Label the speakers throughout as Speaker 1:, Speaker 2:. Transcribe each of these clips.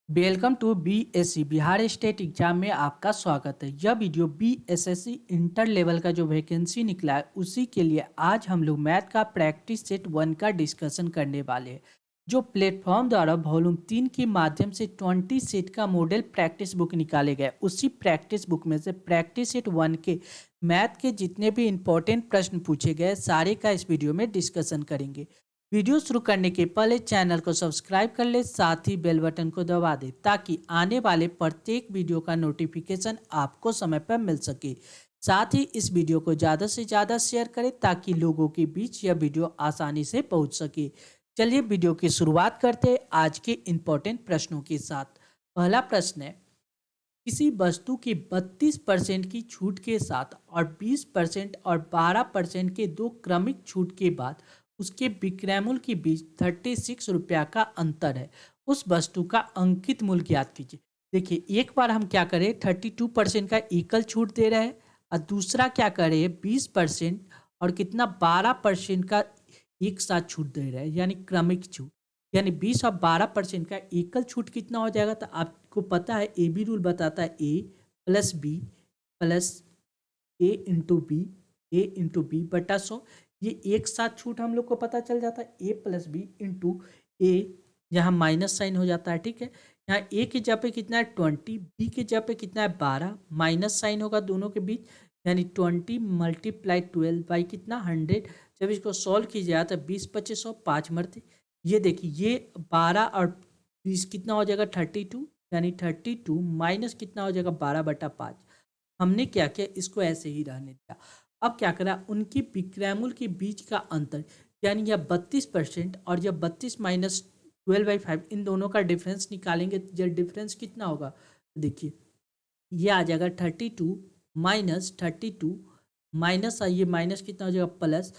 Speaker 1: Welcome to BSC Bihar state exam में आपका स्वागत है। यह वीडियो बीएसएससी इंटर लेवल का जो वैकेंसी निकला है उसी के लिए आज हम लोग मैथ का प्रैक्टिस सेट 1 का डिस्कशन करने वाले हैं। जो प्लेटफॉर्म द्वारा वॉल्यूम 3 के माध्यम से 20 सेट का मॉडल प्रैक्टिस बुक निकाले गए, उसी प्रैक्टिस बुक में से प्रैक्टिस सेट 1 के मैथ के जितने भी इंपॉर्टेंट प्रश्न पूछे गए सारे का इस वीडियो में डिस्कशन करेंगे। वीडियो शुरू करने के पहले चैनल को सब्सक्राइब कर ले, साथ ही बेल बटन को दबा दे ताकि आने वाले प्रत्येक वीडियो का नोटिफिकेशन आपको समय पर मिल सके। साथ ही इस वीडियो को ज़्यादा से ज़्यादा शेयर करें ताकि लोगों के बीच यह वीडियो आसानी से पहुंच सके। चलिए वीडियो की शुरुआत करते हैं आज के इम्पोर्टेंट प्रश्नों के साथ। पहला प्रश्न है, किसी वस्तु की 32% की छूट के साथ और 20% और 12% के दो क्रमिक छूट के बाद उसके विक्रय मूल्य के बीच 36 रुपया का अंतर है। उस वस्तु का अंकित मूल्य ज्ञात कीजिए। देखिए, एक बार हम क्या करें, 32% का एकल छूट दे रहे हैं और दूसरा क्या करें 20% और कितना 12% का एक साथ छूट दे रहे हैं, यानी क्रमिक छूट। यानी 20 और 12% का एकल छूट कितना हो जाएगा, तो आपको पता है ए बी रूल बताता है ए प्लस बी प्लस ए इंटू बी बटा 100। ये एक साथ छूट हम लोग को पता चल जाता है ए प्लस बी इंटू ए, यहाँ माइनस साइन हो जाता है। ठीक है, यहाँ ए की जगह पे कितना है 20, बी की जगह पे कितना है 12, माइनस साइन होगा दोनों के बीच, यानी 20 मल्टीप्लाई 12 बाई कितना 100। जब इसको सॉल्व कीजिएगा तो 20 25 100 5 मरते। ये देखिए, ये 12 और 20 कितना हो जाएगा 32, यानी 32 माइनस कितना हो जाएगा 12/5। हमने क्या किया, इसको ऐसे ही रहने दिया। अब क्या करा, उनकी विक्रय मूल्य के बीच का अंतर, यानी यह 32% और यह 32 माइनस 12/5, इन दोनों का डिफरेंस निकालेंगे। तो डिफरेंस कितना होगा, देखिए ये आ जाएगा 32 माइनस 32 माइनस, ये माइनस कितना हो जाएगा प्लस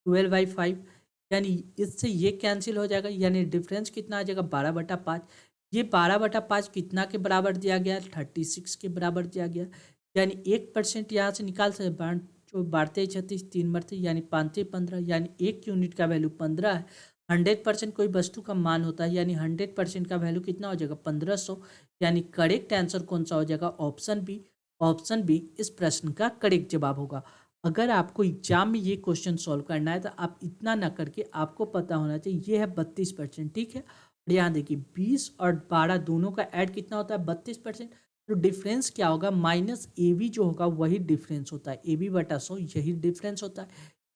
Speaker 1: 12/5, यानी इससे ये कैंसिल हो जाएगा, यानी डिफरेंस कितना आ जाएगा 12/5। ये 12/5 कितना के बराबर दिया गया, 36 के बराबर दिया गया। यानी 1% यहाँ से निकाल सकते, जो बाढ़ते 36 3 मरते, यानी 5 15, यानी 1 यूनिट का वैल्यू 15 है। 100% कोई वस्तु का मान होता है, यानी 100% का वैल्यू कितना हो जाएगा 1500। यानी करेक्ट आंसर कौन सा हो जाएगा, ऑप्शन बी। ऑप्शन बी इस प्रश्न का करेक्ट जवाब होगा। अगर आपको एग्जाम में ये क्वेश्चन सॉल्व करना है तो आप इतना ना करके आपको पता होना चाहिए ये है 32%। ठीक है, और यहाँ देखिए 20 और 12 दोनों का ऐड कितना होता है 32%। तो डिफरेंस क्या होगा, माइनस ए बी जो होगा वही डिफरेंस होता है, ए बी बटा 100 यही डिफरेंस होता है।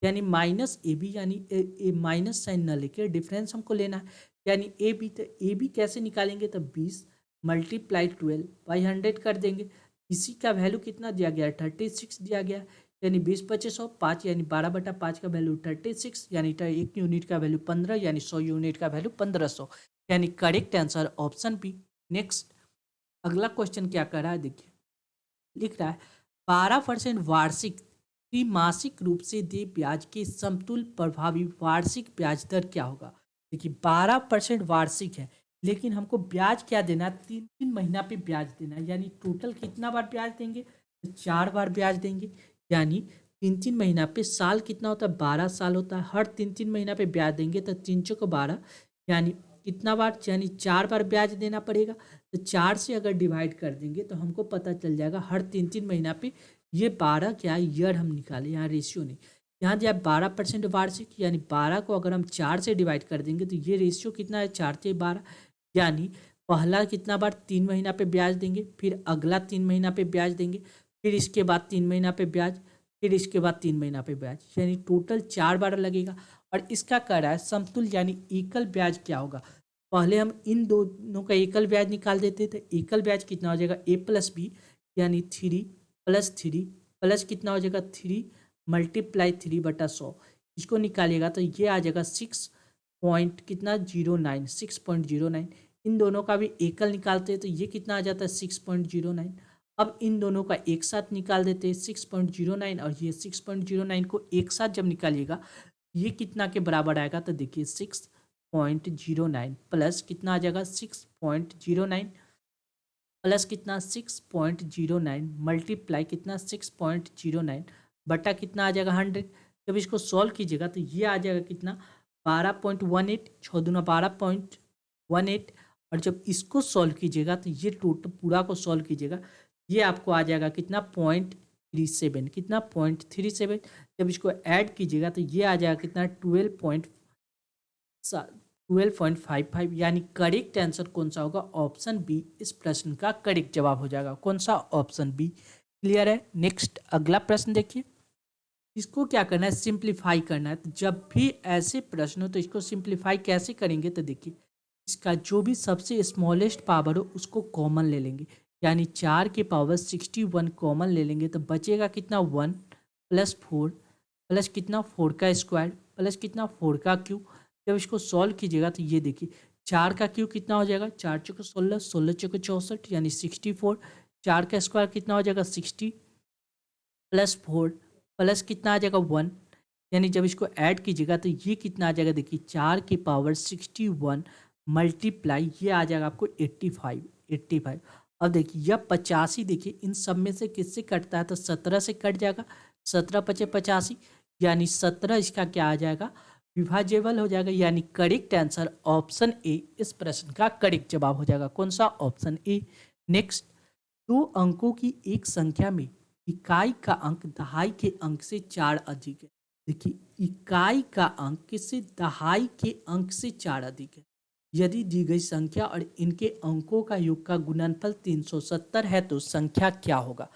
Speaker 1: यानी माइनस ए बी, यानी माइनस साइन न लेके डिफरेंस हमको लेना है। यानी ए बी, तो ए बी कैसे निकालेंगे, तो 20 मल्टीप्लाई 12 बाई 100 कर देंगे। इसी का वैल्यू कितना दिया गया है 36 दिया गया, यानी 20 25 100 5, यानी 12/5 का वैल्यू 36, यानी 1 यूनिट का वैल्यू 15, यानी 100 यूनिट का वैल्यू 1500, यानी correct answer option B. Next अगला क्वेश्चन क्या कर रहा है, देखिए लिख रहा है 12% वार्षिक त्रिमासिक रूप से दे ब्याज के समतुल्य प्रभावी वार्षिक ब्याज दर क्या होगा। देखिए 12% वार्षिक है, लेकिन हमको ब्याज क्या देना है, 3 महीना पे ब्याज देना है। यानी टोटल कितना बार ब्याज देंगे, तो 4 बार ब्याज देंगे। यानी 3 महीना पे, साल कितना होता है 12 साल होता है, हर 3 महीना पे ब्याज देंगे तो 3 × 12, यानी कितना बार, यानी 4 बार ब्याज देना पड़ेगा। तो 4 से अगर डिवाइड कर देंगे तो हमको पता चल जाएगा हर 3 महीना पे। ये 12 क्या ईयर हम निकाले, यहाँ रेशियो नहीं, यहाँ दिया 12% वार्षिक, यानी 12 को अगर हम 4 से डिवाइड कर देंगे तो ये रेशियो कितना है 4 से 12। यानी पहला कितना बार 3 महीना पे ब्याज देंगे, फिर अगला 3 महीना पे ब्याज देंगे, फिर इसके बाद 3 महीना पे ब्याज, फिर इसके बाद 3 महीना पे ब्याज, यानी टोटल 4 बार लगेगा। और इसका कह रहा है समतुल्य यानी एकल ब्याज क्या होगा। पहले हम इन दोनों का एकल ब्याज निकाल देते थे, एकल ब्याज कितना हो जाएगा ए प्लस बी, यानी 3 प्लस कितना हो जाएगा 3 मल्टीप्लाई 3/100। इसको निकालिएगा तो ये आ जाएगा 6.09। इन दोनों का भी एकल निकालते हैं तो ये कितना आ जाता है 6.09। अब इन दोनों का एक साथ निकाल देते हैं 6.09, और ये 6.09 को एक साथ जब निकालिएगा ये कितना के बराबर आएगा, तो देखिए 6.09 प्लस कितना आ जाएगा 6.09 प्लस कितना 6.09 मल्टीप्लाई कितना 6.09 बटा कितना आ जाएगा 100। जब इसको सॉल्व कीजिएगा तो ये आ जाएगा कितना 12.18, 6 दूना 12.18, और जब इसको सॉल्व कीजिएगा तो ये टोटल पूरा को सॉल्व कीजिएगा, ये आपको आ जाएगा कितना 0.37, कितना 0.37। जब इसको ऐड कीजिएगा तो ये आ जाएगा कितना 12.55, यानी करेक्ट आंसर कौन सा होगा? ऑप्शन बी इस प्रश्न का करेक्ट जवाब हो जाएगा। कौन सा? Option B. क्लियर है? नेक्स्ट अगला प्रश्न देखिए, इसको क्या करना है? सिंप्लीफाई करना है। तो जब भी ऐसे प्रश्न हो तो इसको सिंप्लीफाई कैसे करेंगे? तो देखिए, इसका जो भी सबसे स्मॉलेस्ट पावर हो उसको कॉमन ले लेंगे, यानी 4 की पावर 61 कॉमन ले लेंगे तो बचेगा कितना 1 प्लस 4 प्लस कितना 4 का स्क्वायर प्लस कितना 4 का क्यूब। जब इसको सॉल्व कीजिएगा तो ये देखिए 4 का क्यूब कितना हो जाएगा? 4 चौको 16, 16 चौको 64 यानी 64। 4 का स्क्वायर कितना हो जाएगा? 60 प्लस 4 प्लस कितना आ जाएगा 1, यानी जब इसको ऐड कीजिएगा तो ये कितना आ जाएगा? देखिए 4 की पावर 61 मल्टीप्लाई ये आ जाएगा आपको 85। अब देखिए यह 85, देखिए इन सब में से किससे कटता है? तो 17 से कट जाएगा। 17 पचे 85, यानी 17 इसका क्या आ जाएगा? विभाज्यबल हो जाएगा, यानी करेक्ट आंसर ऑप्शन ए इस प्रश्न का करेक्ट जवाब हो जाएगा। कौन सा? Option A. नेक्स्ट, 2 अंकों की एक संख्या में इकाई का अंक दहाई के अंक से 4 अधिक है। देखिए इकाई का अंक किससे? दहाई के अंक से 4 अधिक है। यदि दी गई संख्या और इनके अंकों का योग का गुणनफल 370 है तो संख्या क्या होगा?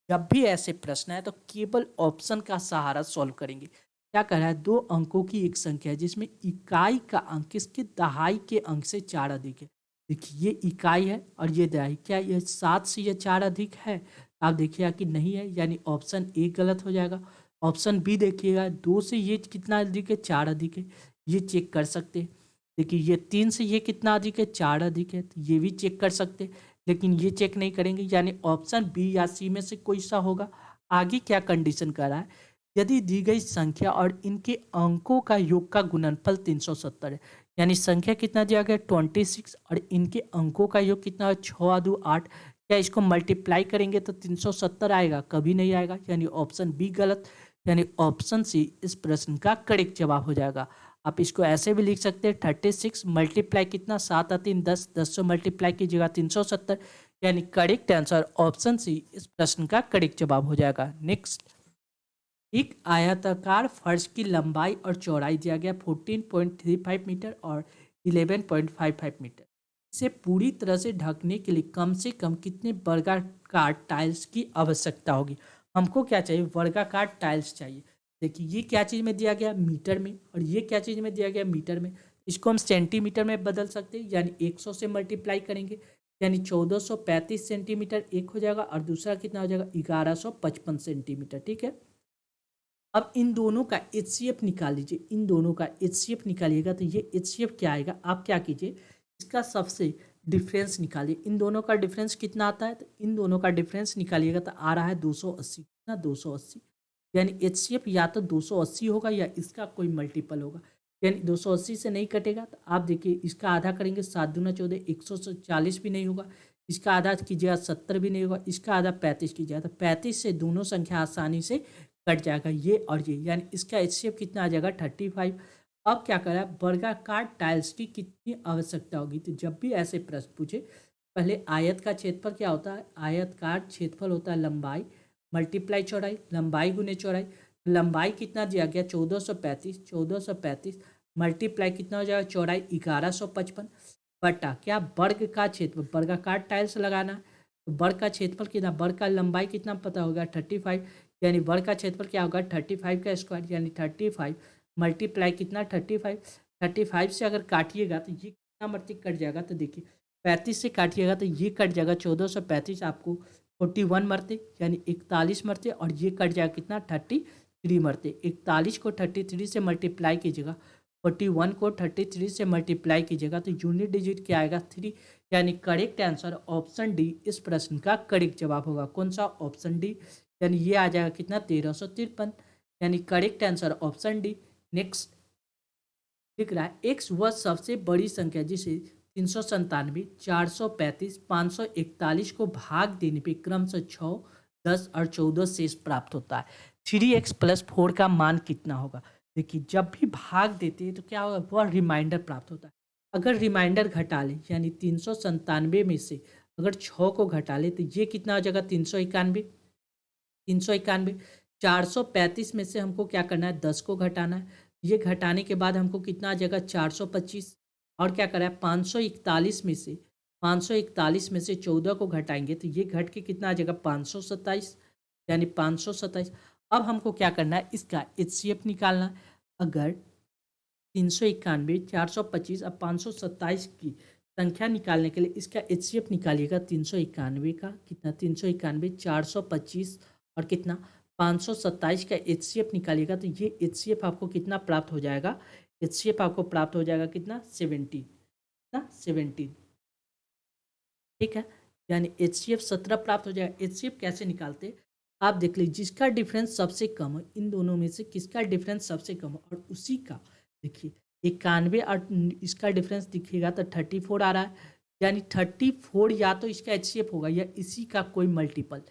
Speaker 1: जब भी ऐसे प्रश्न है तो केवल ऑप्शन का सहारा सॉल्व करेंगे। क्या कर रहा है? 2 अंकों की एक संख्या है जिसमें इकाई का अंक किसके? दहाई के अंक से 4 अधिक है। देखिए ये इकाई है और ये दहाई, क्या ये 7 से ये 4 अधिक है? आप देखिएगा कि नहीं है, यानी ऑप्शन ए गलत हो जाएगा। ऑप्शन बी देखिएगा, 2 से ये कितना अधिक है? 4 अधिक है, ये चेक कर सकते हैं। देखिए ये 3 से ये कितना अधिक है? 4 अधिक है, तो ये भी चेक कर सकते हैं, लेकिन ये चेक नहीं करेंगे, यानी ऑप्शन बी या सी में से कोई सा होगा। आगे क्या कंडीशन कर रहा है? यदि दी गई संख्या और इनके अंकों का योग का गुणनफल 370 है, यानी संख्या कितना दिया गया? 26 और इनके अंकों का योग कितना है? 6 2 8। क्या इसको मल्टीप्लाई करेंगे तो 370 आएगा? कभी नहीं आएगा, यानी ऑप्शन बी गलत, यानी ऑप्शन सी इस प्रश्न का करेक्ट जवाब हो जाएगा। आप इसको ऐसे भी लिख सकते हैं 36 मल्टीप्लाई कितना 7 3 10, 10 से मल्टीप्लाई कीजिएगा 370, यानी करेक्ट आंसर ऑप्शन सी इस प्रश्न का करेक्ट जवाब हो जाएगा। नेक्स्ट, एक आयताकार फर्श की लंबाई और चौड़ाई दिया गया 14.35 मीटर और 11.55 मीटर। इसे पूरी तरह से ढकने के लिए कम से कम कितने वर्गाकार टाइल्स की आवश्यकता होगी? हमको क्या चाहिए? वर्गाकार टाइल्स चाहिए। देखिए ये क्या चीज़ में दिया गया? मीटर में। और ये क्या चीज़ में दिया गया? मीटर में। इसको हम सेंटीमीटर में बदल सकते हैं, यानी 100 से मल्टीप्लाई करेंगे, यानी 1435 सेंटीमीटर एक हो जाएगा और दूसरा कितना हो जाएगा? 1155 सेंटीमीटर। ठीक है, अब इन दोनों का HCF निकाल लीजिए। इन दोनों का HCF निकालिएगा तो ये HCF क्या आएगा? आप क्या कीजिए, इसका सबसे डिफरेंस निकालिए। इन दोनों का डिफरेंस कितना आता है? तो इन दोनों का डिफरेंस निकालिएगा तो आ रहा है 280। कितना? 280, यानी HCF या तो 280 होगा या इसका कोई मल्टीपल होगा, यानी 280 से नहीं कटेगा। तो आप देखिए इसका आधा करेंगे 7 दूना 14, 140 भी नहीं होगा। इसका आधा कीजिएगा 70 भी नहीं होगा। इसका आधा 35 कीजिएगा तो 35 से दोनों संख्या आसानी से कट जाएगा, ये और ये, यानी इसका HCF कितना आ जाएगा? 35। अब क्या करा? वर्गाकार टाइल्स की कितनी आवश्यकता होगी? तो जब भी ऐसे प्रश्न पूछे, पहले आयत का क्षेत्रफल क्या होता है? आयतकार क्षेत्रफल होता है लंबाई मल्टीप्लाई चौड़ाई, लंबाई गुने चौड़ाई। लंबाई कितना दिया गया? 1435, 1435 मल्टीप्लाई कितना हो जाएगा? चौड़ाई 1155 बटा क्या? वर्ग का क्षेत्रफल। वर्गाकार टाइल्स लगाना है तो वर्ग का क्षेत्रफल कितना? वर्ग का लंबाई कितना पता होगा? 35, यानी वर्ग का क्षेत्रफल क्या होगा? 35 का स्क्वायर, यानी 35 मल्टीप्लाई कितना? 35। 35 से अगर काटिएगा तो ये कितना मरते कट जाएगा? तो देखिए 35 से काटिएगा तो ये कट जाएगा 1435, आपको 41 मरते, यानी 41 मरते, और ये कट जाएगा कितना? 33 मरते। 41 को 33 से मल्टीप्लाई कीजिएगा, 41 को 33 से मल्टीप्लाई कीजिएगा तो यूनिट डिजिट क्या आएगा? 3, यानी करेक्ट आंसर ऑप्शन डी इस प्रश्न का करेक्ट जवाब होगा। कौन सा? ऑप्शन डी, यानी ये आ जाएगा कितना? 1353, यानी correct answer option D. Next दिख रहा है, एक्स वह सबसे बड़ी संख्या जिसे 397, 435, 541 को भाग देने पे क्रमशः 6, 10 और 14 शेष प्राप्त होता है। 3x + 4 का मान कितना होगा? देखिए जब भी भाग देते हैं तो क्या होगा? वह रिमाइंडर प्राप्त होता है। अगर रिमाइंडर घटा ले यानी 397 में से अगर 6 को घटा ले तो ये कितना हो जाएगा 391। 391 435 में से हमको क्या करना है 10 को घटाना है। ये घटाने के बाद हमको कितना आ जाएगा 425। और क्या करा है 541 में से 14 को घटाएंगे तो ये घट के कितना आ जाएगा 527 यानी 527। अब हमको क्या करना है इसका HCF निकालना है। अगर 391 425 अब 527 की संख्या निकालने के लिए इसका HCF निकालिएगा 391 का कितना 391 425 और कितना 527 का HCF निकालिएगा तो ये HCF आपको कितना प्राप्त हो जाएगा। HCF आपको प्राप्त हो जाएगा कितना 17 ना 17 ठीक है यानी HCF 17 प्राप्त हो जाएगा। HCF कैसे निकालते आप देख लीजिए जिसका डिफरेंस सबसे कम हो इन दोनों में से किसका डिफरेंस सबसे कम हो और उसी का देखिए 91 और इसका डिफरेंस दिखेगा तो 34 आ रहा है यानी 34 या तो इसका HCF होगा या इसी का कोई मल्टीपल।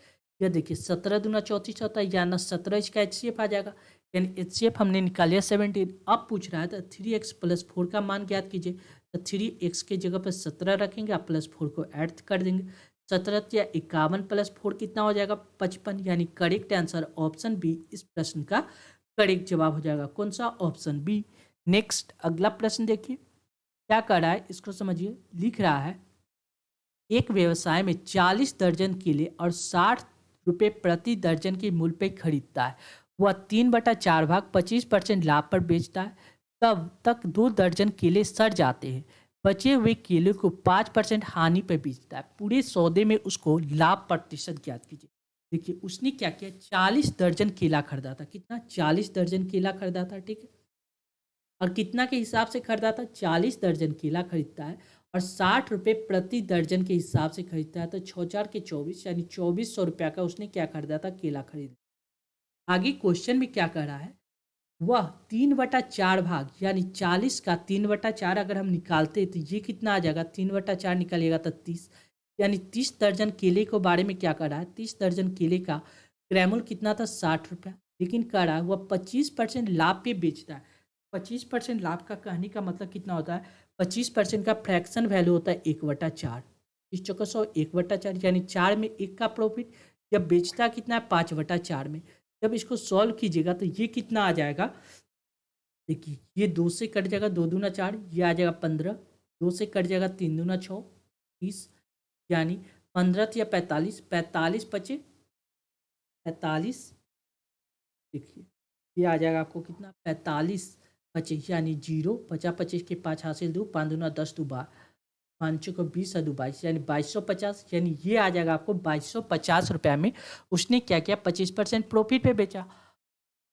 Speaker 1: या देखिए 17 दूना 34 होता है या ना 17 इसका HCF आ जाएगा यानी HCF हमने निकाल लिया 17। अब पूछ रहा है तो 3x + 4 का मान ज्ञात कीजिए तो 3x के जगह पर 17 रखेंगे आप +4 को ऐड कर देंगे 17 या 51 + 4 कितना हो जाएगा 55 यानी करेक्ट आंसर ऑप्शन बी इस प्रश्न का करेक्ट जवाब हो जाएगा। कौन सा ऑप्शन बी। नेक्स्ट अगला प्रश्न देखिए क्या कर रहा है इसको समझिए। लिख रहा है एक व्यवसाय में 40 दर्जन केले और 60 रुपये प्रति दर्जन की मूल्य पे खरीदता है। वह 3/4 भाग 25% लाभ पर बेचता है। तब तक 2 दर्जन केले सड़ जाते हैं। बचे हुए केले को 5% हानि पर बेचता है। पूरे सौदे में उसको लाभ प्रतिशत ज्ञात कीजिए। देखिए उसने क्या किया 40 दर्जन केला खरीदा था। कितना 40 दर्जन केला खरीदा था ठीक है और कितना के हिसाब से खरीदा था 40 दर्जन केला खरीदता है और 60 रुपये प्रति दर्जन के हिसाब से खरीदता है तो 6×4 = 24 यानी 2400 रुपया का उसने क्या खरीदा था केला खरीद। आगे क्वेश्चन में क्या कर रहा है वह 3/4 भाग यानी 40 का 3/4 अगर हम निकालते तो ये कितना आ जाएगा 3/4 निकालिएगा तो 30 यानी 30 दर्जन केले के बारे में क्या कर रहा है 30 दर्जन केले का क्रय कितना था 60 रुपया लेकिन कर रहा है वह 25% लाभ पे बेचता है। 25% लाभ का कहने का मतलब कितना होता है 25% का फ्रैक्शन वैल्यू होता है 1/4 इस चौका 100 1/4 यानी 4 में 1 का प्रॉफिट। जब बेचता कितना है 5/4 में। जब इसको सॉल्व कीजिएगा तो ये कितना आ जाएगा देखिए ये 2 से कट जाएगा 2 दूना 4 ये आ जाएगा 15 2 से कट जाएगा 3 दूना 6 30 यानी 15 या 45 45 बचे 45 देखिए ये आ जाएगा आपको कितना 45 बचे यानी 0 50 25 के 5 हासिल 2 5 दूना 10 2 5 को 20 और 2 22 यानी 2250 यानी ये आ जाएगा आपको 2250 रुपये में उसने क्या किया 25% प्रॉफिट पे बेचा।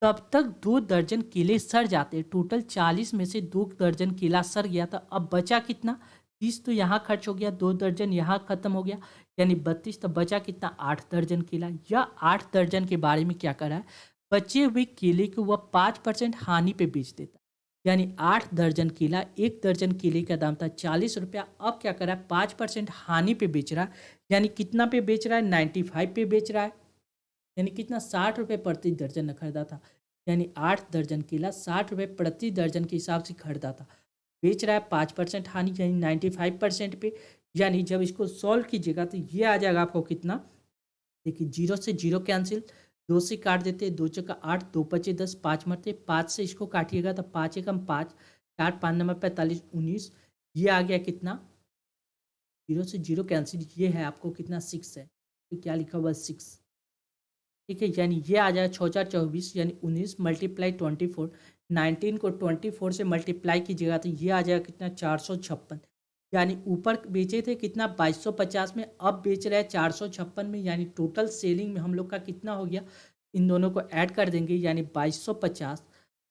Speaker 1: तब तक 2 दर्जन केले सड़ जाते। टोटल 40 में से 2 दर्जन केला सड़ गया था। अब बचा कितना 30 तो यहाँ खर्च हो गया 2 दर्जन यहाँ खत्म हो गया यानी 32 तो बचा कितना 8 दर्जन केला। या 8 दर्जन के बारे में क्या करा है बचे हुए केले को वह 5% हानि पे बेच देता यानी 8 दर्जन केला 1 दर्जन केले का दाम था 40 रुपया। अब क्या कर रहा है 5% हानि पे बेच रहा है यानी कितना पे बेच रहा है 95 पे बेच रहा है यानी कितना 60 रुपये प्रति दर्जन खरीदा था यानी 8 दर्जन केला 60 रुपये प्रति दर्जन के हिसाब से खरीदा था बेच रहा है 5% हानि यानी 95% पे। यानी जब इसको सॉल्व कीजिएगा तो ये आ जाएगा आपको कितना देखिए 0 से 0 कैंसिल 2 से काट देते 2 चौका 8 2 बचे 10 5 मरते 5 से इसको काटिएगा तो 5 एकम 5 4 5 नंबर 45 19 ये आ गया कितना 0 से 0 कैंसिल ये है आपको कितना 6 है तो क्या लिखा हुआ 6 ठीक है यानी ये आ जाएगा 6×4 = 24 यानी 19 × 24 19 को 24 से मल्टीप्लाई कीजिएगा तो ये आ जाएगा कितना 456 यानी ऊपर बेचे थे कितना 2250 में अब बेच रहे हैं 456 में यानी टोटल सेलिंग में हम लोग का कितना हो गया इन दोनों को ऐड कर देंगे यानी 2250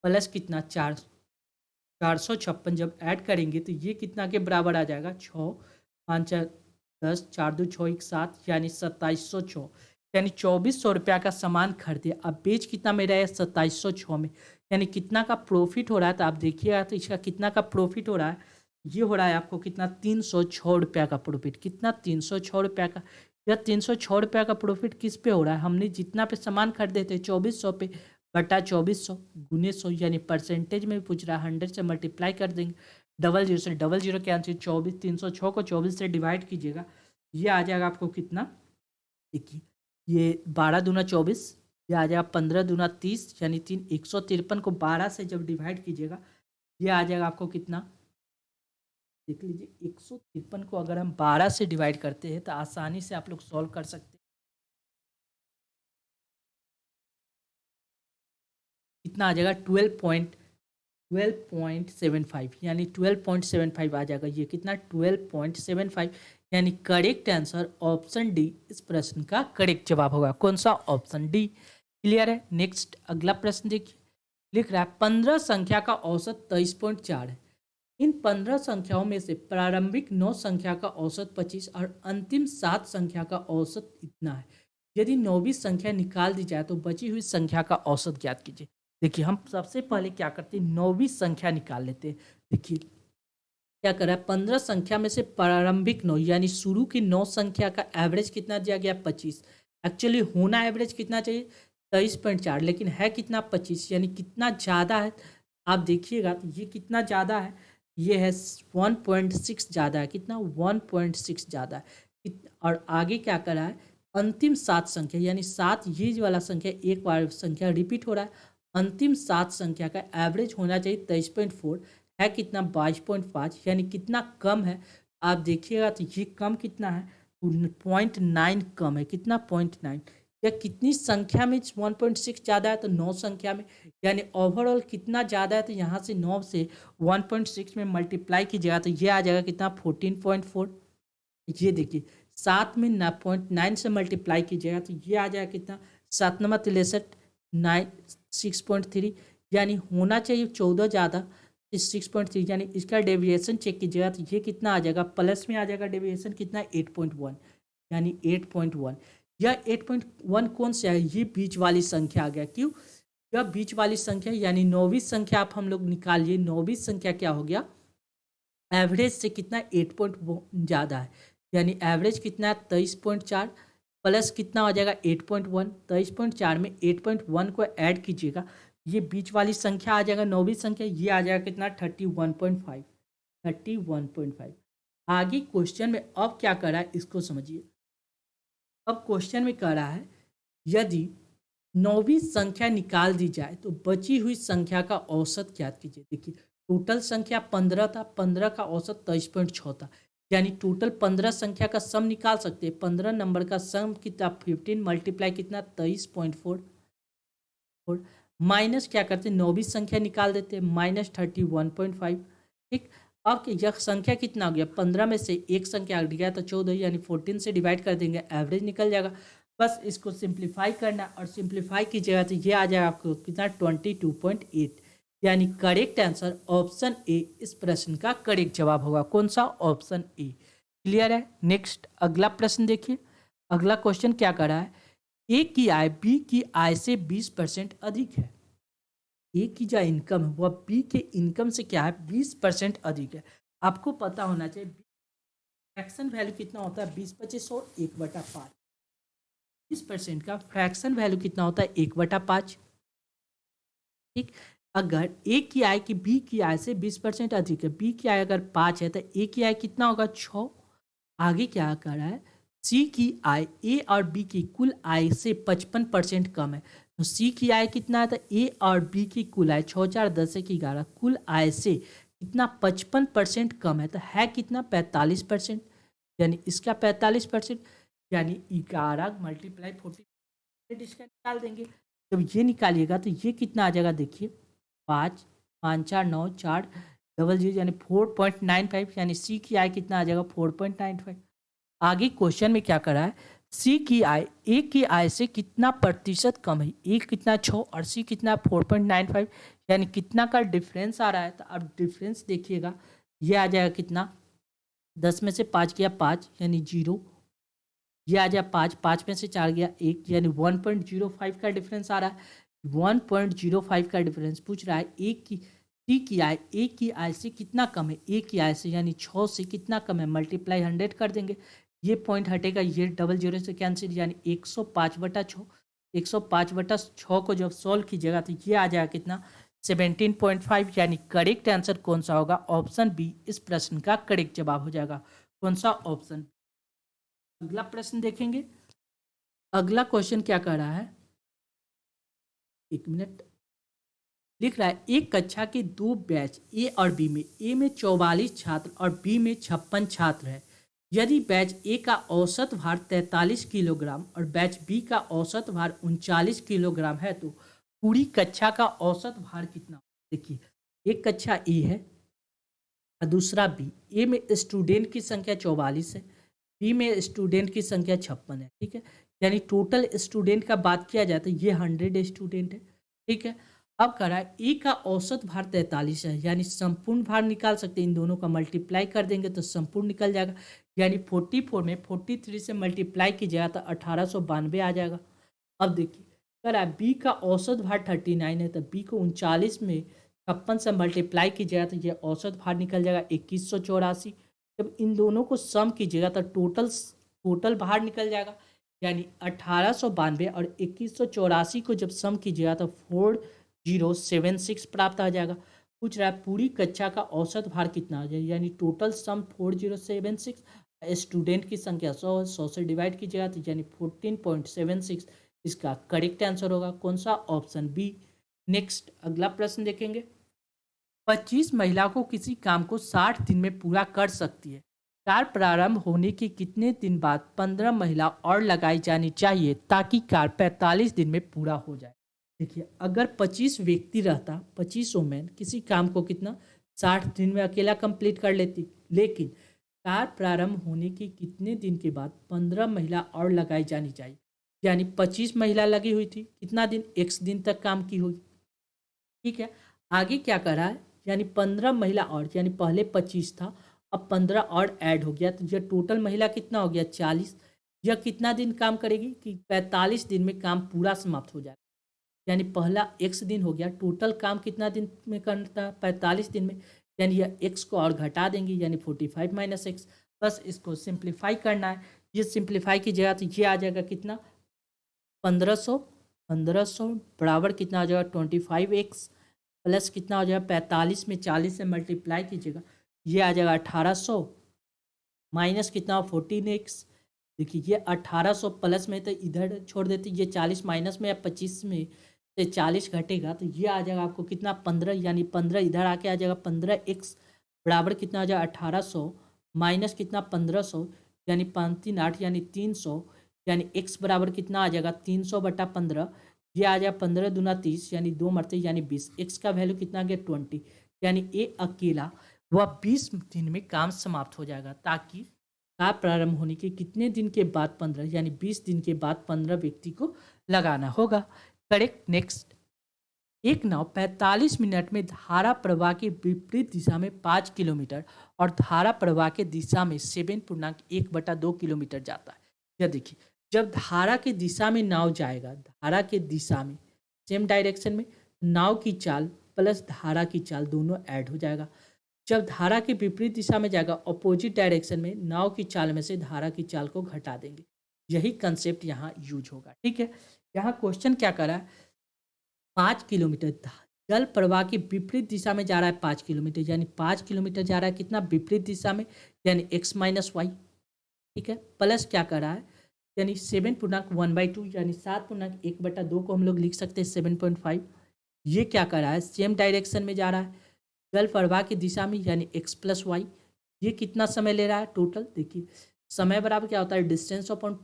Speaker 1: प्लस कितना 456 जब ऐड करेंगे तो ये कितना के बराबर आ जाएगा 6 5 10 4 2 6 1 7 यानी 2706 यानी 2400 रुपया का सामान खरीदे। अब बेच कितना में रहा है 2706 में यानी कितना का प्रॉफिट हो रहा है तो आप देखिएगा तो इसका कितना का प्रॉफिट हो रहा है ये हो रहा है आपको कितना 306 रुपया का प्रॉफिट। कितना 306 रुपया का। यह 306 रुपया का प्रॉफिट किस पे हो रहा है हमने जितना पे सामान खरीदे थे 2400 पे बटा 2400 गुने 100 यानी परसेंटेज में पूछ रहा है 100 से मल्टीप्लाई कर देंगे डबल जीरो कैंसिल, 24 306 को 24 से डिवाइड कीजिएगा, ये आ जाएगा आपको कितना, देखिए ये 12 दूना 24, ये आ जाएगा 15 दूना 30 यानी 153 को 12 से जब डिवाइड कीजिएगा ये आ जाएगा आपको कितना, देख लीजिए 153 को अगर हम 12 से डिवाइड करते हैं तो आसानी से आप लोग सॉल्व कर सकते हैं। कितना आ जाएगा 12.75 यानी 12.75 आ जाएगा। ये कितना 12.75 यानी करेक्ट आंसर ऑप्शन डी इस प्रश्न का करेक्ट जवाब होगा। कौन सा? Option D. क्लियर है। नेक्स्ट अगला प्रश्न देखिए, लिख रहा है 15 संख्या का औसत 23.4 है। इन 15 संख्याओं में से प्रारंभिक 9 संख्या का औसत 25 और अंतिम 7 संख्या का औसत इतना है। यदि 9वीं संख्या निकाल दी जाए तो बची हुई संख्या का औसत ज्ञात कीजिए। देखिए हम सबसे पहले क्या करते हैं, 9वीं संख्या निकाल लेते हैं। देखिए क्या कर रहा है, 15 संख्या में से प्रारंभिक 9 यानी शुरू की 9 संख्या का एवरेज कितना दिया गया 25। एक्चुअली होना एवरेज कितना चाहिए 23.4, लेकिन है कितना 25 यानी कितना ज़्यादा है। आप देखिएगा तो ये कितना ज़्यादा है, ये है 1.6 ज़्यादा है। कितना 1.6 ज़्यादा है। और आगे क्या कर रहा है, अंतिम 7 संख्या यानी 7 ये वाला संख्या एक बार संख्या रिपीट हो रहा है। अंतिम 7 संख्या का एवरेज होना चाहिए 23.4, है कितना 22.5 यानी कितना कम है। आप देखिएगा तो ये कम कितना है 0.9 कम है। कितना 0.9 या कितनी संख्या में 1.6 ज़्यादा है तो 9 संख्या में, यानी ओवरऑल कितना ज़्यादा है तो यहाँ से 9 से 1.6 में मल्टीप्लाई कीजिएगा तो ये आ जाएगा कितना 14.4। ये देखिए 7 में 0.9 से मल्टीप्लाई कीजिएगा तो ये आ जाएगा कितना 7 नंबर 63 6.3 यानी होना चाहिए 14 ज़्यादा 6.3 यानी इसका डेविएशन चेक कीजिएगा तो ये कितना आ जाएगा, प्लस में आ जाएगा डेविएशन कितना 8.1 यानी 8.1। यह 8.1 कौन सा है, ये बीच वाली संख्या आ गया। क्यों? यह बीच वाली संख्या यानी 9वीं संख्या आप हम लोग निकालिए। 9वीं संख्या क्या हो गया, एवरेज से कितना 8 ज़्यादा है यानी एवरेज कितना है 23.4 प्लस कितना हो जाएगा 8.1। 23.4 में 8.1 को ऐड कीजिएगा, ये बीच वाली संख्या आ जाएगा 9वीं संख्या, ये आ जाएगा कितना 31.5 31.5। आगे क्वेश्चन में अब क्या कर रहा है इसको समझिए। अब क्वेश्चन में कह रहा है यदि 9वीं संख्या निकाल दी जाए तो बची हुई संख्या का औसत ज्ञात कीजिए। देखिए टोटल संख्या 15 था, 15 का औसत 23.6 था यानी टोटल 15 संख्या का सम निकाल सकते हैं। 15 नंबर का सम कितना 15 मल्टीप्लाई कितना 23.4 माइनस क्या करते हैं 9वीं संख्या निकाल देते हैं -31.5। ठीक, अब यह संख्या कितना हो गया 15 में से एक संख्या हट गया तो 14 यानी 14 से डिवाइड कर देंगे एवरेज निकल जाएगा। बस इसको सिंप्लीफाई करना और सिंप्लीफाई कीजिएगा तो ये आ जाएगा आपको कितना 22.8 यानी करेक्ट आंसर ऑप्शन ए इस प्रश्न का करेक्ट जवाब होगा। कौन सा? Option A. क्लियर है। नेक्स्ट अगला प्रश्न देखिए। अगला क्वेश्चन क्या कर रहा है, ए की आय बी की आय से 20% अधिक है। ए की जो इनकम है वह बी के इनकम से क्या है 20% अधिक है। आपको पता होना चाहिए फ्रैक्शन वैल्यू कितना होता है 20/25 और 1/5। 20% का फ्रैक्शन वैल्यू कितना होता है 1/5। ठीक, अगर ए की आय की बी की आय से 20% अधिक है, बी की आय अगर 5 है तो ए की आय कितना होगा 6। आगे क्या कर रहा है, सी की आय ए और बी की कुल आय से 55% कम है। तो सी की आय कितना है तो ए और बी की कुल आय 6 4 10 1 11 कुल आय से कितना 55% कम है। तो है कितना 45% यानी इसका 45% यानी 11 मल्टीप्लाई 40 इसका निकाल देंगे। जब ये निकालिएगा तो ये कितना आ जाएगा, देखिए 5 5 4 9 4 00 यानी 4.95 यानी सी की आय कितना आ जाएगा 4.95। आगे क्वेश्चन में क्या कर रहा है, सी की आय ए की आय से कितना प्रतिशत कम है। ए कितना 6 और सी कितना 4.95 यानी कितना का डिफरेंस आ रहा है। तो अब डिफरेंस देखिएगा ये आ जाएगा कितना 10 में से 5 गया 5 यानी 0, ये आ जाए 5 5 में से 4 गया 1 यानी 1.05 का डिफरेंस आ रहा है। 1.05 का डिफरेंस पूछ रहा है ए की सी की आय ए की आय से कितना कम है। ए की आय से यानी 6 से कितना कम है, मल्टीप्लाई 100 कर देंगे, ये पॉइंट हटेगा, ये 00 से कैंसिल यानी 105/6। 105/6 को जब सॉल्व कीजिएगा तो ये आ जाएगा कितना 17.5 यानी करेक्ट आंसर कौन सा होगा? ऑप्शन बी इस प्रश्न का करेक्ट जवाब हो जाएगा। कौन सा? ऑप्शन। अगला प्रश्न देखेंगे। अगला क्वेश्चन क्या कह रहा है, एक मिनट, लिख रहा है एक कक्षा के दो बैच ए और बी में, ए में 44 छात्र और बी में 56 छात्र है। यदि बैच ए का औसत भार 43 किलोग्राम और बैच बी का औसत भार 39 किलोग्राम है तो पूरी कक्षा का औसत भार कितना? देखिए, एक कक्षा ए है और दूसरा बी। ए में स्टूडेंट की संख्या 44 है, बी में स्टूडेंट की संख्या 56 है। ठीक है, यानी टोटल स्टूडेंट का बात किया जाए तो ये 100 स्टूडेंट है। ठीक है, अब कह रहा है ए का औसत भार 43 है, यानी संपूर्ण भार निकाल सकते हैं। इन दोनों का मल्टीप्लाई कर देंगे तो संपूर्ण निकल जाएगा, यानी 44 में 43 से मल्टीप्लाई कीजिएगा तो 1892 आ जाएगा। अब देखिए, कह रहा है बी का औसत भार 39 है, तो बी को 39 में 56 से मल्टीप्लाई कीजिएगा तो ये औसत भार निकल जाएगा 2184। जब इन दोनों को सम कीजिएगा तो टोटल भार निकल जाएगा, यानी 1892 और 2184 को जब सम कीजिएगा तो 4076 प्राप्त आ जाएगा। पूछ रहा है पूरी कक्षा का औसत भार कितना आ जाएगा, यानी टोटल सम 4076, स्टूडेंट की संख्या 100 से डिवाइड कीजिएगा तो यानी 14.76 इसका करेक्ट आंसर होगा। कौन सा? Option B. नेक्स्ट अगला प्रश्न देखेंगे। 25 महिला को किसी काम को 60 दिन में पूरा कर सकती है। कार्य प्रारंभ होने के कितने दिन बाद 15 महिला और लगाई जानी चाहिए ताकि कार्य 45 दिन में पूरा हो जाए? देखिए, अगर 25 व्यक्ति रहता, 25 वोमेन किसी काम को कितना 60 दिन में अकेला कंप्लीट कर लेती, लेकिन कार्य प्रारंभ होने के कितने दिन के बाद 15 महिला और लगाई जानी चाहिए, यानी 25 महिला लगी हुई थी, कितना दिन? x दिन तक काम की हुई। ठीक है, आगे क्या कर रहा है, यानी 15 महिला और, यानी पहले 25 था, अब 15 और ऐड हो गया तो यह टोटल महिला कितना हो गया? 40। यह कितना दिन काम करेगी कि 45 दिन में काम पूरा समाप्त हो जाए, यानी पहला x दिन हो गया, टोटल काम कितना दिन में करता है? 45 दिन में, यानी यह x को और घटा देंगे, यानी 45 माइनस एक्स। बस इसको सिंप्लीफाई करना है। ये सिंप्लीफाई की जगह तो ये आ जाएगा कितना? 1500 बराबर कितना आ जाएगा? 25x प्लस कितना हो जाएगा? 45 में 40 से मल्टीप्लाई कीजिएगा, ये आ जाएगा 1800 माइनस कितना? 14x। देखिए, ये 1800 प्लस में तो इधर छोड़ देते, ये 40 माइनस में या 25 में से 40 घटेगा तो ये आ जाएगा आपको कितना? 15, यानी 15 इधर आके आ जाएगा 15x बराबर कितना आ जाएगा? 1800 माइनस कितना? 1500, यानी 5 3 8 यानी 300, यानी x बराबर कितना आ जाएगा? 300/15। ये आ जाएगा 15 दूना 30, यानी 2 मरते यानी 20। x का वैल्यू कितना आ गया? 20, यानी ए अकेला वह 20 दिन में काम समाप्त हो जाएगा, ताकि कार्य प्रारंभ होने के कितने दिन के बाद 15, यानी 20 दिन के बाद 15 व्यक्ति को लगाना होगा। करेक्ट। नेक्स्ट, एक नाव 45 मिनट में धारा प्रवाह के विपरीत दिशा में 5 किलोमीटर और धारा प्रवाह के दिशा में 7.1/2 किलोमीटर जाता है। यह देखिए, जब धारा के दिशा में नाव जाएगा, धारा के दिशा में सेम डायरेक्शन में, नाव की चाल प्लस धारा की चाल दोनों ऐड हो जाएगा। जब धारा के विपरीत दिशा में जाएगा, अपोजिट डायरेक्शन में, नाव की चाल में से धारा की चाल को घटा देंगे। यही कंसेप्ट यहाँ यूज होगा। ठीक है, यहाँ क्वेश्चन क्या कर रहा है? 5 किलोमीटर जल प्रवाह की विपरीत दिशा में जा रहा है 5 किलोमीटर, यानी 5 किलोमीटर जा रहा है कितना? विपरीत दिशा में, यानी x माइनस वाई। ठीक है, प्लस क्या कर रहा है, यानी 7.1/2 यानी 7.1/2 को हम लोग लिख सकते हैं 7.5। ये क्या कर रहा है? सेम डायरेक्शन में जा रहा है जल प्रवाह की दिशा में, यानी x प्लस वाई। ये कितना समय ले रहा है टोटल? देखिए, समय बराबर क्या होता है? डिस्टेंस अपॉन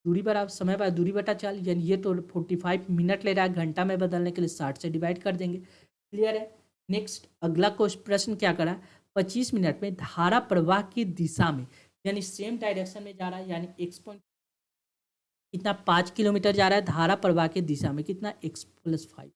Speaker 1: दूरी बराबर समय बराबर दूरी बटा चाल, यानी ये तो 45 मिनट ले रहा है, घंटा में बदलने के लिए 60 से डिवाइड कर देंगे। क्लियर है। नेक्स्ट अगला प्रश्न क्या करा? 25 मिनट में धारा प्रवाह की दिशा में, यानी सेम डायरेक्शन में जा रहा है, यानी x पॉइंट कितना? 5 किलोमीटर जा रहा है धारा प्रवाह की दिशा में, कितना? x plus 5।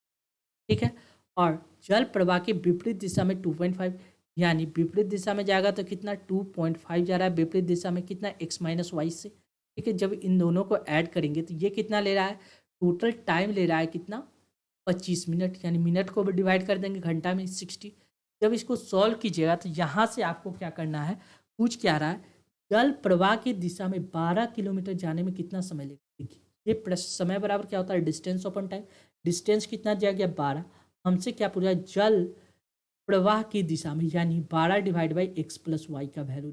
Speaker 1: ठीक है, और जल प्रवाह के विपरीत दिशा में 2.5, यानी विपरीत दिशा में जाएगा तो कितना? 2.5 जा रहा है विपरीत दिशा में, कितना? x माइनस वाई से। ठीक है, जब इन दोनों को ऐड करेंगे तो ये कितना ले रहा है? टोटल टाइम ले रहा है कितना? 25 मिनट, यानी मिनट को भी डिवाइड कर देंगे घंटा में 60। जब इसको सॉल्व कीजिएगा तो यहाँ से आपको क्या करना है? पूछ क्या रहा है? जल प्रवाह की दिशा में 12 किलोमीटर जाने में कितना समय लगेगा? देखिए, ये प्रश्न समय बराबर क्या होता है? Distance upon time. डिस्टेंस कितना दिया गया? 12, हमसे क्या पूछा, जल प्रवाह की दिशा में, यानी 12 divide by x plus y का वैल्यू,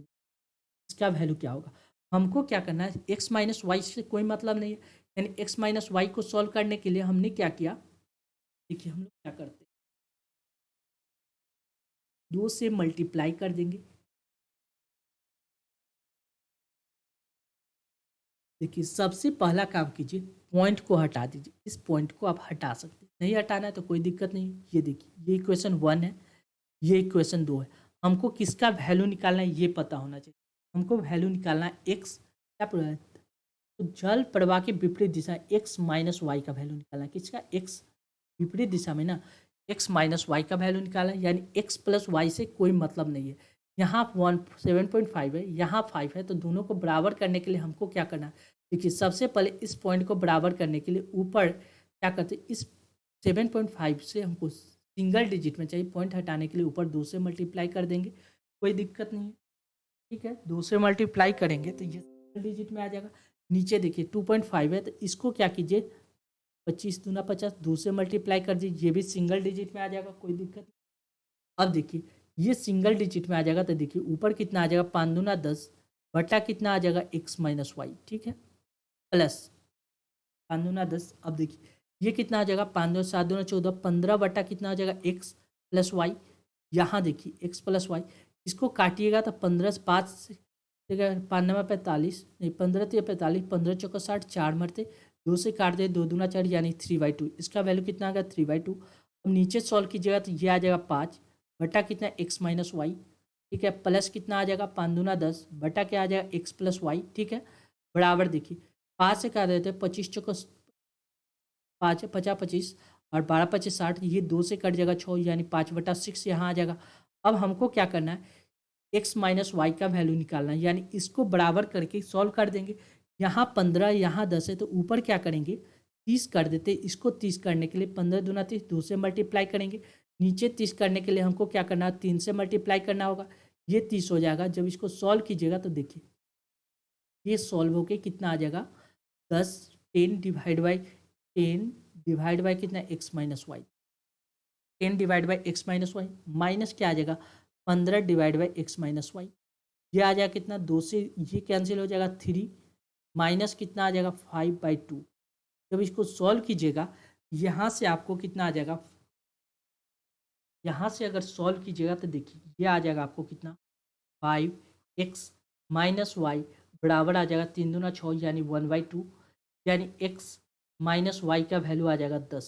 Speaker 1: इसका वैल्यू क्या होगा। हमको क्या करना है, एक्स माइनस वाई से कोई मतलब नहीं है, यानी एक्स माइनस वाई को सॉल्व करने के लिए हमने क्या किया, देखिए हम लोग क्या करते हैं, 2 से मल्टीप्लाई कर देंगे। देखिए सबसे पहला काम कीजिए, पॉइंट को हटा दीजिए, इस पॉइंट को आप हटा सकते हैं, नहीं हटाना है तो कोई दिक्कत नहीं। ये देखिए ये इक्वेशन 1 है, ये इक्वेशन 2 है। हमको किसका वैल्यू निकालना है ये पता होना चाहिए। हमको वैल्यू निकालना है एक्स, क्या पूरा है, तो जल प्रवाह के विपरीत दिशा एक्स माइनस वाई का वैल्यू निकालना है। किसका, एक्स विपरीत दिशा में ना, एक्स माइनस वाई का वैल्यू निकालना है, यानी एक्स प्लस वाई से कोई मतलब नहीं है। यहाँ 7.5 है, यहाँ 5 है, तो दोनों को बराबर करने के लिए हमको क्या करना है, देखिए सबसे पहले इस पॉइंट को बराबर करने के लिए ऊपर क्या करते हैं, इस 7.5 से हमको सिंगल डिजिट में चाहिए, पॉइंट हटाने के लिए ऊपर 2 से मल्टीप्लाई कर देंगे, कोई दिक्कत नहीं है। ठीक है, 2 से मल्टीप्लाई करेंगे तो ये सिंगल डिजिट में आ जाएगा। नीचे देखिए 2.5 है, तो इसको क्या कीजिए, 25 दूना 50, 2 से मल्टीप्लाई कर दीजिए, ये भी सिंगल डिजिट में आ जाएगा, कोई दिक्कत नहीं। अब देखिए ये सिंगल डिजिट में आ जाएगा, तो देखिए ऊपर कितना आ जाएगा, 5 दूना 10 बटा कितना आ जाएगा, एक्स माइनस वाई, ठीक है, प्लस 5 दूना 10। अब देखिए ये कितना आ जाएगा, 5 दूना 7 दूना 14, 15 बटा कितना आ जाएगा, एक्स प्लस वाई। यहाँ देखिए एक्स प्लस वाई, इसको काटिएगा तो 15 से 5 से, ठीक है, 5 नवा 45, नहीं 15 तो 45, 15 चौका 60, 4 मरते, 2 से काट दे, 2 दूना 4, यानी 3/2। इसका वैल्यू कितना आ गया, 3/2। अब नीचे सॉल्व कीजिएगा तो ये आ जाएगा 5 बटा कितना, एक्स माइनस वाई, ठीक है, प्लस कितना आ जाएगा, 5 दूना 10 बटा क्या आ जाएगा, एक्स प्लस वाई, ठीक है, बराबर देखिए 5 से काट देते हैं, 25 चौका 5 50 25 और 12 25 60, ये 2 से कट जाएगा 6, यानी 5/6 यहाँ आ जाएगा। अब हमको क्या करना है, एक्स माइनस वाई का वैल्यू निकालना है, यानी इसको बराबर करके सॉल्व कर देंगे। यहाँ 15 यहाँ 10 है, तो ऊपर क्या करेंगे, 30 कर देते, इसको 30 करने के लिए 15 दूना 30, 2 से मल्टीप्लाई करेंगे। नीचे 30 करने के लिए हमको क्या करना है, 3 से मल्टीप्लाई करना होगा, ये 30 हो जाएगा। जब इसको सॉल्व कीजिएगा तो देखिए ये सॉल्व होके कितना आ जाएगा, 10 10 डिवाइड बाई कितना, x minus y, 10 divide by x minus y, minus क्या आ जाएगा, 15 divide by x minus y, ये आ जाएगा कितना, 2 से ये कैंसिल हो जाएगा 3, माइनस कितना आ जाएगा 5/2। जब इसको सॉल्व कीजिएगा यहाँ से आपको कितना आ जाएगा, यहाँ से अगर सॉल्व कीजिएगा तो देखिए ये आ जाएगा आपको कितना, 5x माइनस वाई बराबर आ जाएगा 3 दूना 6, यानी 1/2, यानी x माइनस वाई का वैल्यू आ जाएगा 10,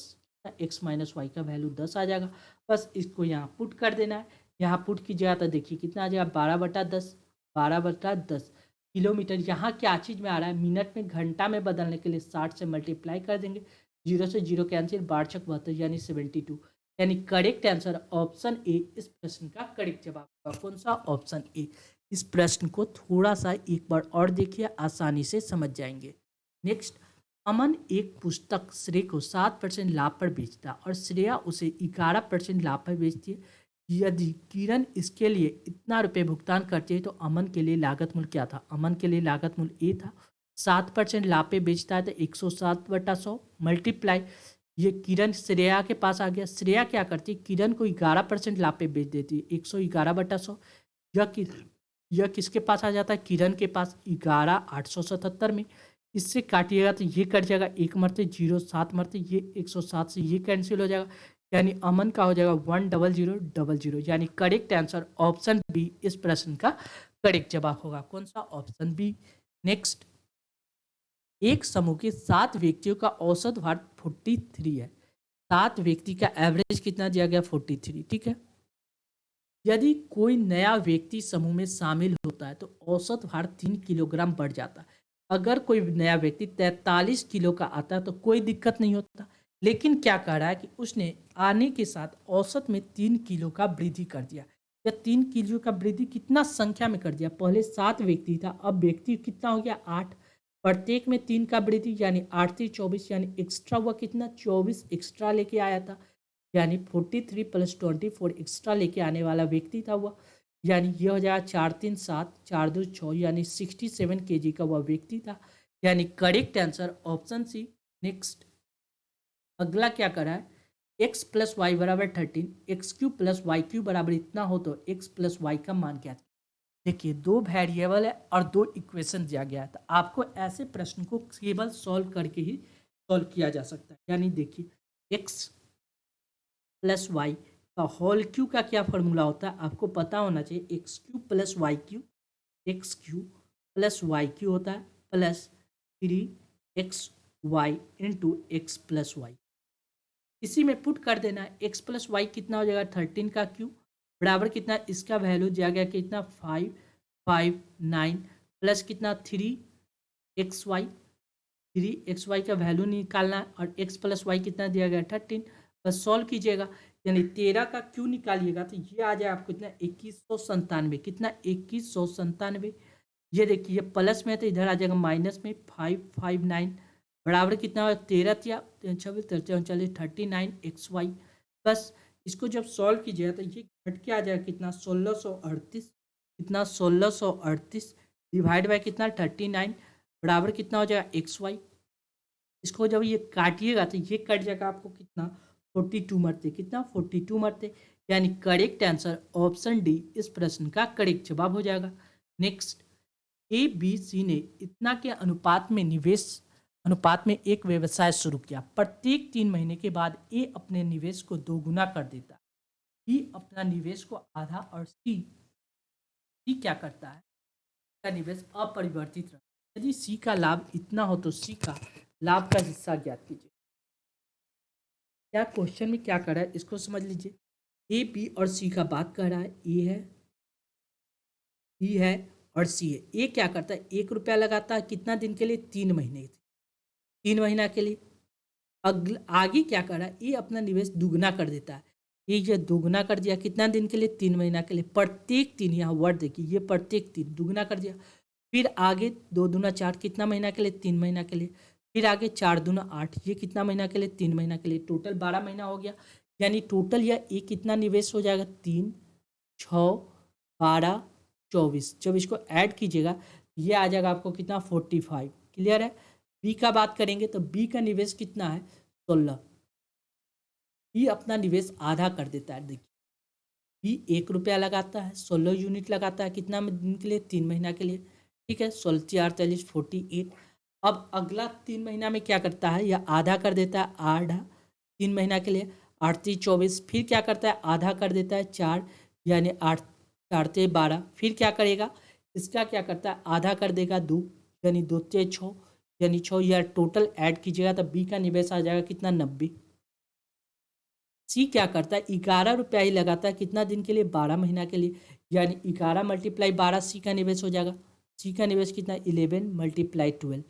Speaker 1: x माइनस वाई का वैल्यू 10 आ जाएगा। बस इसको यहाँ पुट कर देना है, यहाँ पुट कीजिएगा तो देखिए कितना आ जाएगा, 12/10, 12/10 किलोमीटर। यहाँ क्या चीज़ में आ रहा है, मिनट में घंटा में बदलने के लिए 60 से मल्टीप्लाई कर देंगे, 0 से 0 कैंसिल, 12×6 = 72, यानी 72, यानी करेक्ट आंसर ऑप्शन ए इस प्रश्न का करेक्ट जवाब होगा। कौन सा, ऑप्शन ए। इस प्रश्न को थोड़ा सा एक बार और देखिए, आसानी से समझ जाएंगे। नेक्स्ट, अमन एक पुस्तक श्रेय को 7% लाभ पर बेचता और श्रेया उसे 11% लाभ पर बेचती है। यदि किरण इसके लिए इतना रुपए भुगतान करती है तो अमन के लिए लागत मूल्य क्या था। अमन के लिए लागत मूल्य ए था, 7% लाभ पे बेचता है तो 107/100 मल्टीप्लाई, ये किरण श्रेया के पास आ गया। श्रेया क्या करती है, किरण को 11% लाभ पे बेच देती है, 111/100। यह किसके पास आ जाता है, किरण के पास 11,877 में। इससे काटिएगा तो ये कट जाएगा, 1 मरते 0, 7 मरते ये 107 से ये कैंसिल हो जाएगा, यानी अमन का हो जाएगा 10000, यानी करेक्ट आंसर ऑप्शन बी इस प्रश्न का करेक्ट जवाब होगा। कौन सा, ऑप्शन बी। नेक्स्ट, एक समूह के 7 व्यक्तियों का औसत भार 43 है। 7 व्यक्ति का एवरेज कितना दिया गया, 43, ठीक है। यदि कोई नया व्यक्ति समूह में शामिल होता है तो औसत भार 3 किलोग्राम बढ़ जाता है। अगर कोई नया व्यक्ति 43 किलो का आता है तो कोई दिक्कत नहीं होता, लेकिन क्या कह रहा है कि उसने आने के साथ औसत में 3 किलो का वृद्धि कर दिया। या 3 किलो का वृद्धि कितना संख्या में कर दिया, पहले 7 व्यक्ति था, अब व्यक्ति कितना हो गया, 8, प्रत्येक में 3 का वृद्धि, यानी 8 3 24, यानी एक्स्ट्रा हुआ कितना, 24 एक्स्ट्रा लेके आया था, यानी 43 + 24 एक्स्ट्रा लेके आने वाला व्यक्ति था वह, यानी यह हो जाएगा 4 3 7 4 2 6, यानी 67 kg का वह व्यक्ति था, यानी correct answer option C. Next, अगला क्या करा है, एक्स प्लस वाई बराबर 13, x cube plus y cube बराबर इतना हो तो एक्स प्लस वाई का मान क्या। देखिए दो वेरिएबल है और दो इक्वेशन दिया गया है, तो आपको ऐसे प्रश्न को केवल सॉल्व करके ही सॉल्व किया जा सकता है। यानी देखिए एक्स प्लस वाई का होल क्यू का क्या फॉर्मूला होता है आपको पता होना चाहिए। X cube plus y cube, x cube plus y cube होता है plus 3 x y into x plus y. इसी में पुट कर देना है। एक्स प्लस वाई कितना हो जाएगा 13 का क्यूब बराबर कितना, इसका वैल्यू दिया गया कितना 559 प्लस कितना 3 एक्स वाई का वैल्यू निकालना है और एक्स प्लस वाई कितना दिया गया 13। बस सॉल्व कीजिएगा, यानी 13 का क्यू निकालिएगा तो ये आ जाए आपको कितना 2197। कितना 2197। ये देखिए प्लस में तो इधर आ जाएगा माइनस में 559 बराबर कितना हो 13 39 एक्स वाई। बस इसको जब सॉल्व कीजिएगा तो ये घट के आ जाएगा कितना 1638। कितना 1638 डिवाइड बाय कितना 39 बराबर कितना हो जाएगा एक्स वाई। इसको जब ये काटिएगा तो ये कट जाएगा आपको कितना 42 मरते। कितना 42 मरते, यानी करेक्ट आंसर ऑप्शन डी इस प्रश्न का करेक्ट जवाब हो जाएगा। नेक्स्ट, ए बी सी ने इतना के अनुपात में एक व्यवसाय शुरू किया। प्रत्येक 3 महीने के बाद ए अपने निवेश को दोगुना कर देता है, बी अपना निवेश को आधा और सी क्या करता है, का निवेश अपरिवर्तित रखता है। यदि सी का लाभ इतना हो तो सी का लाभ का हिस्सा ज्ञात कीजिए। क्या क्वेश्चन में क्या कर रहा है इसको समझ लीजिए। ए बी और सी का बात कर रहा है, ए है, बी है और सी है। ए क्या करता है 1 रुपया लगाता है कितना दिन के लिए 3 महीने, 3 महीना के लिए। आगे क्या कर रहा है ये अपना निवेश दुगना कर देता है। ये दुगना कर दिया कितना दिन के लिए 3 महीना के लिए। प्रत्येक 3, यहाँ वर्ड देखिए ये प्रत्येक 3 दुगना कर दिया। फिर आगे 2 दूना 4 कितना महीना के लिए 3 महीना के लिए। फिर आगे 4 दूना 8 ये कितना महीना के लिए 3 महीना के लिए। टोटल 12 महीना हो गया, यानी टोटल यह ये कितना निवेश हो जाएगा 3 6 12 24। जब इसको ऐड कीजिएगा ये आ जाएगा आपको कितना 45। क्लियर है। बी का बात करेंगे तो बी का निवेश कितना है 16। बी अपना निवेश आधा कर देता है। देखिए बी 1 रुपया लगाता है, 16 यूनिट लगाता है कितना दिन के लिए 3 महीना के लिए। ठीक है 16 4 40 48। अब अगला 3 महीना में क्या करता है या आधा कर देता है, आधा 3 महीना के लिए 8 3 24। फिर क्या करता है आधा कर देता है 4, यानी 8 4 3 12। फिर क्या करेगा इसका क्या करता है आधा कर देगा 2, यानी 2 3 6, यानी 6। या टोटल ऐड कीजिएगा तो बी का निवेश आ जाएगा कितना 90। सी क्या करता है 11 रुपया ही लगाता है कितना दिन के लिए 12 महीना के लिए, यानी 11 × 12 सी का निवेश हो जाएगा। सी का निवेश कितना 11 × 12,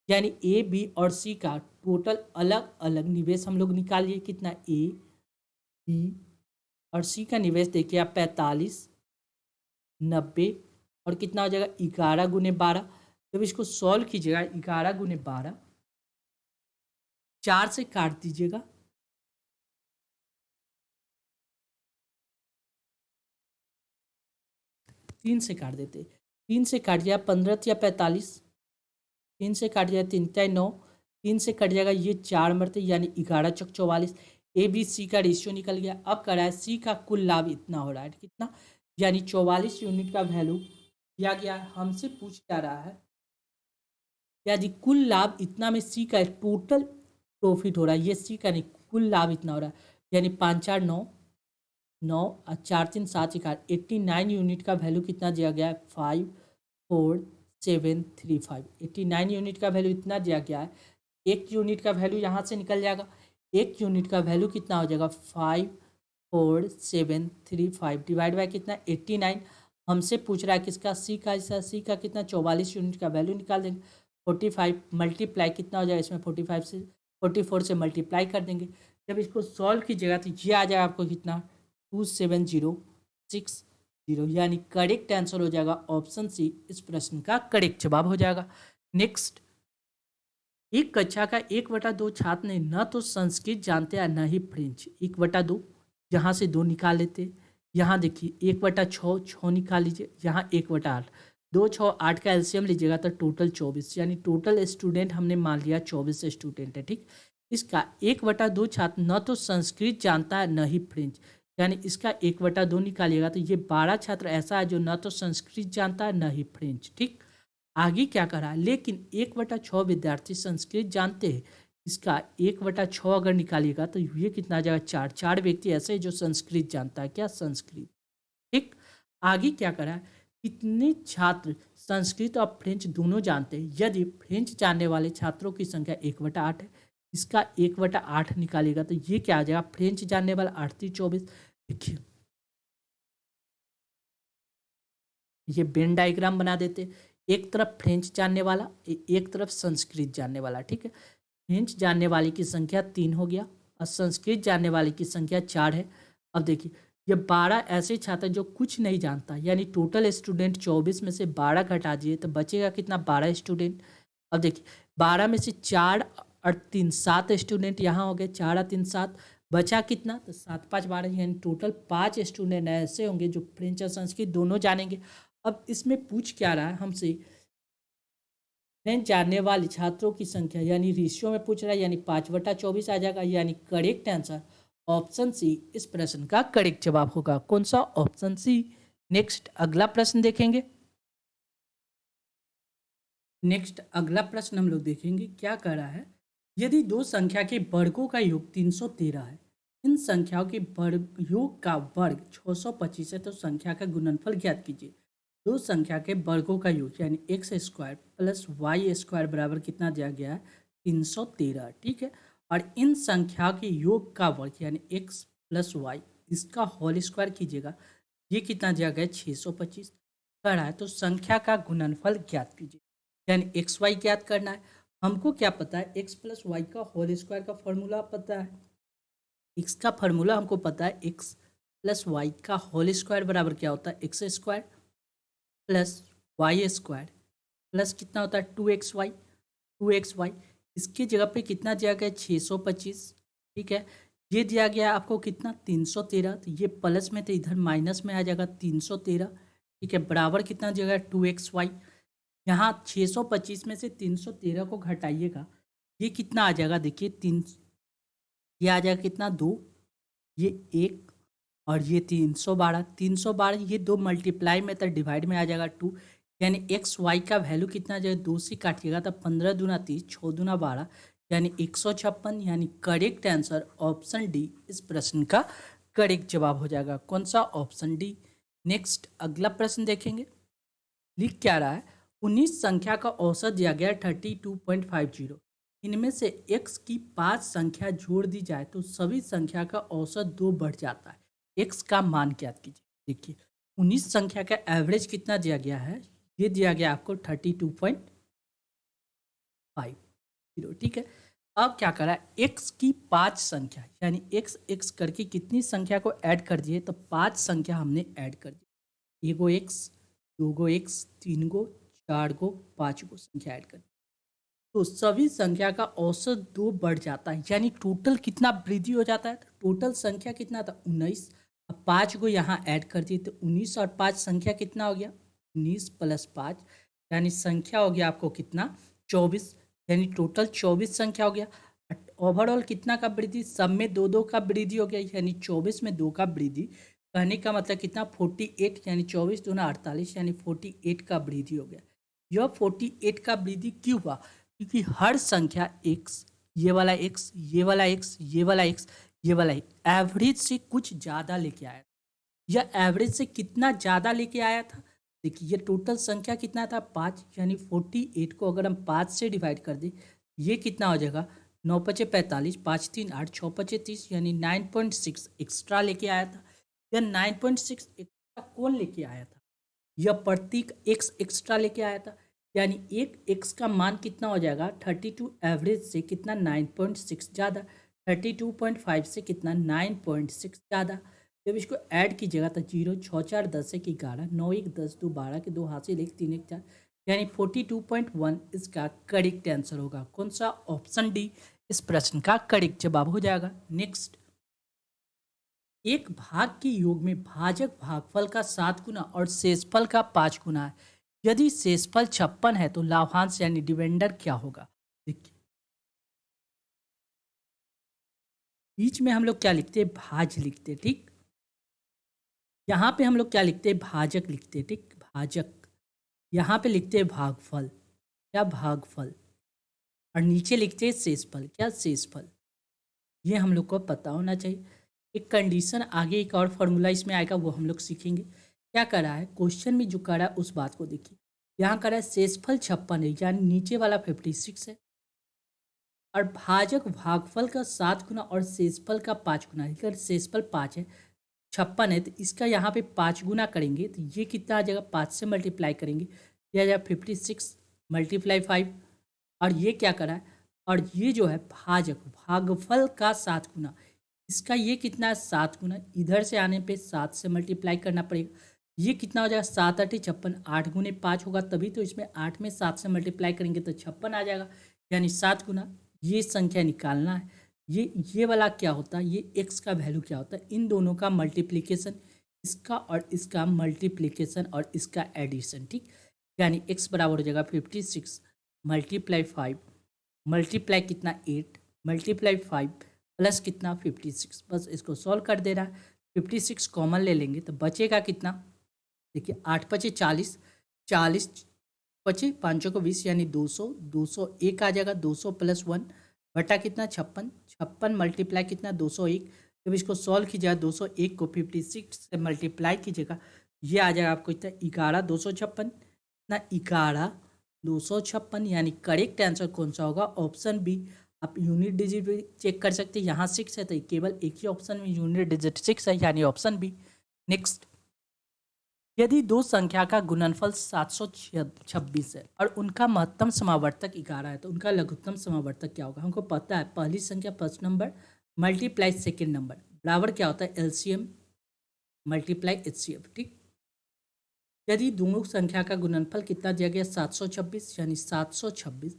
Speaker 1: यानी ए बी और सी का टोटल अलग अलग निवेश हम लोग निकालिए। कितना ए बी और सी का निवेश देखिए आप 45 90 और कितना हो जाएगा 11 × 12। जब इसको सॉल्व कीजिएगा 11 × 12 4 से काट दीजिएगा, 3 से काट देते, 3 से काट जाएगा 15 या 45, 3 से काट जाएगा 3 या 9, 3 से कट जाएगा ये 4 मरते, यानी 11 चौक 44। ए बी सी का रेशियो निकल गया। अब कह रहा है सी का कुल लाभ इतना हो रहा है कितना, यानी 44 यूनिट का वैल्यू दिया गया है। हमसे पूछ क्या रहा है यदि कुल लाभ इतना में सी का टोटल प्रॉफिट हो रहा है, ये सी का नहीं कुल लाभ इतना हो रहा है, यानी 5 4 9 9 और 4 3 7 4 89 यूनिट का वैल्यू कितना दिया गया है 54735। 89 यूनिट का वैल्यू इतना दिया गया है। एक यूनिट का वैल्यू यहाँ से निकल जाएगा, एक यूनिट का वैल्यू कितना हो जाएगा 54735 डिवाइड बाय कितना 89। हमसे पूछ रहा है किसका सी का, सी का कितना 44 यूनिट का वैल्यू निकाल देंगे। 45 मल्टीप्लाई कितना हो जाएगा इसमें 45 से 44 से मल्टीप्लाई कर देंगे। जब इसको सॉल्व कीजिएगा तो ये आ जाएगा आपको कितना 27060, यानी करेक्ट आंसर हो जाएगा ऑप्शन सी इस प्रश्न का करेक्ट जवाब हो जाएगा। नेक्स्ट, एक कक्षा का 1/2 छात्र ने न तो संस्कृत जानते हैं न ही फ्रेंच। 1/2 यहाँ से 2 निकाल लेते, यहाँ देखिए 1/6 6 निकाल लीजिए, यहाँ 1/8 2 6 8 का एलसीएम लीजिएगा तो टोटल 24, यानी टोटल स्टूडेंट हमने मान लिया 24 स्टूडेंट है। ठीक, इसका 1/2 छात्र न तो संस्कृत जानता है न ही फ्रेंच, यानी इसका 1/2 निकालिएगा तो ये 12 छात्र ऐसा है जो न तो संस्कृत जानता है न ही फ्रेंच। ठीक, आगे क्या करा, लेकिन 1/6 विद्यार्थी संस्कृत जानते हैं। इसका 1/6 अगर निकालिएगा तो ये कितना आ जाएगा, 4। 4 व्यक्ति ऐसे हैं जो संस्कृत जानता है, क्या, संस्कृत। ठीक, आगे क्या करा है, कितने छात्र संस्कृत और फ्रेंच दोनों जानते हैं। यदि फ्रेंच जानने वाले छात्रों की संख्या 1/8 है, इसका 1/8 निकालेगा तो ये क्या आ जाएगा, फ्रेंच जानने वाला 8×24। देखिए ये वेन डायग्राम बना देते, एक तरफ फ्रेंच जानने वाला, एक तरफ संस्कृत जानने वाला। ठीक है, फ्रेंच जानने वाले की संख्या 3 हो गया और संस्कृत जानने वाले की संख्या 4 है। अब देखिए ये 12 ऐसे छात्र जो कुछ नहीं जानता, यानी टोटल स्टूडेंट 24 में से 12 घटा दिए तो बचेगा कितना, 12 स्टूडेंट। अब देखिए 12 में से 4 और 3 7 स्टूडेंट यहाँ हो गए, 4 और 3 7, बचा कितना, तो 7 5 12, यानी टोटल 5 स्टूडेंट ऐसे होंगे जो फ्रेंच और संस्कृत दोनों जानेंगे। अब इसमें पूछ क्या रहा है हमसे, फ्रेंच जानने वाले छात्रों की संख्या, यानी रेशियो में पूछ रहा है, यानी 5/24 आ जाएगा, यानी करेक्ट आंसर ऑप्शन सी इस प्रश्न का करेक्ट जवाब होगा। कौन सा, ऑप्शन सी। नेक्स्ट अगला प्रश्न देखेंगे। नेक्स्ट अगला प्रश्न हम लोग देखेंगे क्या कह रहा है, यदि दो संख्या के वर्गों का योग 313 है, इन संख्याओं के वर्ग योग का वर्ग 625 है, तो संख्या का गुणनफल ज्ञात कीजिए। दो संख्या के वर्गों का योग यानी x² प्लस y² बराबर कितना दिया गया है, 313। ठीक है, और इन संख्या के योग का वर्ग यानी x प्लस वाई, इसका होल स्क्वायर कीजिएगा, ये कितना दिया गया है, 625 कह रहा है। तो संख्या का गुणनफल ज्ञात कीजिए, यानी एक्स वाई ज्ञात करना है। हमको क्या पता है, x प्लस वाई का होल स्क्वायर का फॉर्मूला पता है, x का फॉर्मूला हमको पता है, x प्लस वाई का होल स्क्वायर बराबर क्या होता है, x² प्लस y² प्लस कितना होता है, 2xy। इसके जगह पे कितना दिया गया है, 625। ठीक है, ये दिया गया आपको कितना, 313, तो ये प्लस में तो इधर माइनस में आ जाएगा 313। ठीक है, बराबर कितना दिया गया, 2xy। यहाँ 625 में से 313 को घटाइएगा, ये कितना आ जाएगा, देखिए 3, ये आ जाएगा कितना, 2, ये 1 और ये 312। 312 ये 2 मल्टीप्लाई में तो डिवाइड में आ जाएगा 2, यानी एक्स वाई का वैल्यू कितना आ जाएगा, 2 से काटिएगा तो 15 दूना 30, 6 दूना 12, यानी 156। यानी करेक्ट आंसर ऑप्शन डी इस प्रश्न का करेक्ट जवाब हो जाएगा। कौन सा, ऑप्शन डी। नेक्स्ट अगला प्रश्न देखेंगे, लिख क्या रहा है, 19 संख्या का औसत दिया गया 32.50, इनमें से x की 5 संख्या जोड़ दी जाए तो सभी संख्या का औसत 2 बढ़ जाता है, x का मान ज्ञात कीजिए। देखिए 19 संख्या का एवरेज कितना दिया गया है, ये दिया गया आपको 32.50। ठीक है, अब क्या करा, x की 5 संख्या, यानी x करके कितनी संख्या को ऐड कर दिए, तो 5 संख्या हमने ऐड कर दी, 1 x 2 x 3 4 5 संख्या ऐड कर, तो सभी संख्या का औसत 2 बढ़ जाता है, यानी टोटल कितना वृद्धि हो जाता है, तो टोटल संख्या कितना था, 19। अब 5 को यहाँ ऐड कर दिए तो 19 और 5 संख्या कितना हो गया, 19 प्लस 5, यानी संख्या हो गया आपको कितना, 24, यानी टोटल 24 संख्या हो गया। ओवरऑल कितना का वृद्धि, सब में 2 2 का वृद्धि हो गया, यानी 24 में 2 का वृद्धि, कहने का मतलब कितना, 48, यानी 24 दूना 48, यानी 48 का वृद्धि हो गया। यह 48 का वृद्धि क्यों हुआ, क्योंकि हर संख्या x, ये वाला x, ये वाला x, ये वाला x, ये वाला एवरेज से कुछ ज़्यादा लेके आया। यह एवरेज से कितना ज़्यादा लेके आया था, देखिए ये टोटल संख्या कितना था, 5, यानी 48 को अगर हम 5 से डिवाइड कर दें, ये कितना हो जाएगा, 9 5 45, 5 3 8, 6 5 30, यानी 9.6 एक्स्ट्रा लेके आया था। यह 9.6 एक्स्ट्रा कौन लेके आया था, यह प्रतीक x एक्स्ट्रा लेके आया था, यानी एक x का मान कितना हो जाएगा, 32 एवरेज से कितना, 9.6 ज़्यादा, 32.5 से कितना, 9.6 ज़्यादा। जब इसको ऐड कीजिएगा तो 0 6 4 10 1 11, 9 1 10 2 12 के 2 हासिल 1 3 1 4, यानी 42.1 इसका करेक्ट आंसर होगा। कौन सा, ऑप्शन डी इस प्रश्न का करेक्ट जवाब हो जाएगा। नेक्स्ट, एक भाग के योग में भाजक भागफल का 7 गुना और शेषफल का 5 गुना है, यदि शेषफल 56 है तो लाभांश यानी डिविडेंड क्या होगा। देखिए बीच में हम लोग क्या लिखते हैं, भाज लिखते हैं, ठीक। यहाँ पे हम लोग क्या लिखते हैं, भाजक लिखते हैं, ठीक, भाजक। यहाँ पे लिखते हैं भागफल, क्या, भागफल। और नीचे लिखते हैं शेषफल, क्या, शेषफल। ये हम लोग को पता होना चाहिए। एक कंडीशन आगे, एक और फॉर्मूला इसमें आएगा, वो हम लोग सीखेंगे। क्या कर रहा है क्वेश्चन में, जो कर रहा है उस बात को देखिए। यहाँ कर रहा है शेषफल 56 है, यानी नीचे वाला 56 है, और भाजक भागफल का 7 गुना और शेषफल का 5 गुना है। अगर शेषफल 5 है, 56 है, तो इसका यहाँ पे 5 गुना करेंगे तो ये कितना आ जाएगा, 5 से मल्टीप्लाई करेंगे, यह आ जाएगा 56 मल्टीप्लाई 5। और ये क्या करा है, और ये जो है भाजक भागफल का 7 गुना, इसका ये कितना है, 7 गुना। इधर से आने पे 7 से मल्टीप्लाई करना पड़ेगा। ये कितना हो जाएगा, 7 8 56, 8 गुने 5 होगा, तभी तो इसमें 8 में 7 से मल्टीप्लाई करेंगे तो 56 आ जाएगा, यानी 7 गुना। ये संख्या निकालना है। ये वाला क्या होता है, ये x का वैल्यू क्या होता है, इन दोनों का मल्टीप्लिकेशन, इसका और इसका मल्टीप्लिकेशन और इसका एडिशन, ठीक। यानी x बराबर हो जाएगा 56 मल्टीप्लाई 5 मल्टीप्लाई कितना 8 मल्टीप्लाई 5 प्लस कितना 56। बस इसको सॉल्व कर दे रहा है। 56 कॉमन ले लेंगे तो बचेगा कितना, देखिए 8 पचे 40, 40 पचे 5 को 20, यानी 200, 201 आ जाएगा। 200 प्लस 1 बटा कितना 56, 56 मल्टीप्लाई कितना 201। जब इसको सॉल्व कीजिएगा 201 को 56 से मल्टीप्लाई कीजिएगा, ये आ जाएगा आपको इतना 11 256 ना 11 256, यानी करेक्ट आंसर कौन सा होगा, ऑप्शन बी। आप यूनिट डिजिट भी चेक कर सकते हैं, यहाँ 6 है तो केवल एक ही ऑप्शन में यूनिट डिजिट 6 है, यानी ऑप्शन बी। नेक्स्ट, यदि दो संख्या का गुणनफल 726 है और उनका महत्तम समावर्तक 11 है, तो उनका लघुत्तम समावर्तक क्या होगा। हमको पता है पहली संख्या first number multiply second number बराबर क्या होता है, एलसीएम मल्टीप्लाई एचसीएफ, ठीक। यदि दोनों संख्या का गुणनफल कितना दिया गया, 726, यानी 726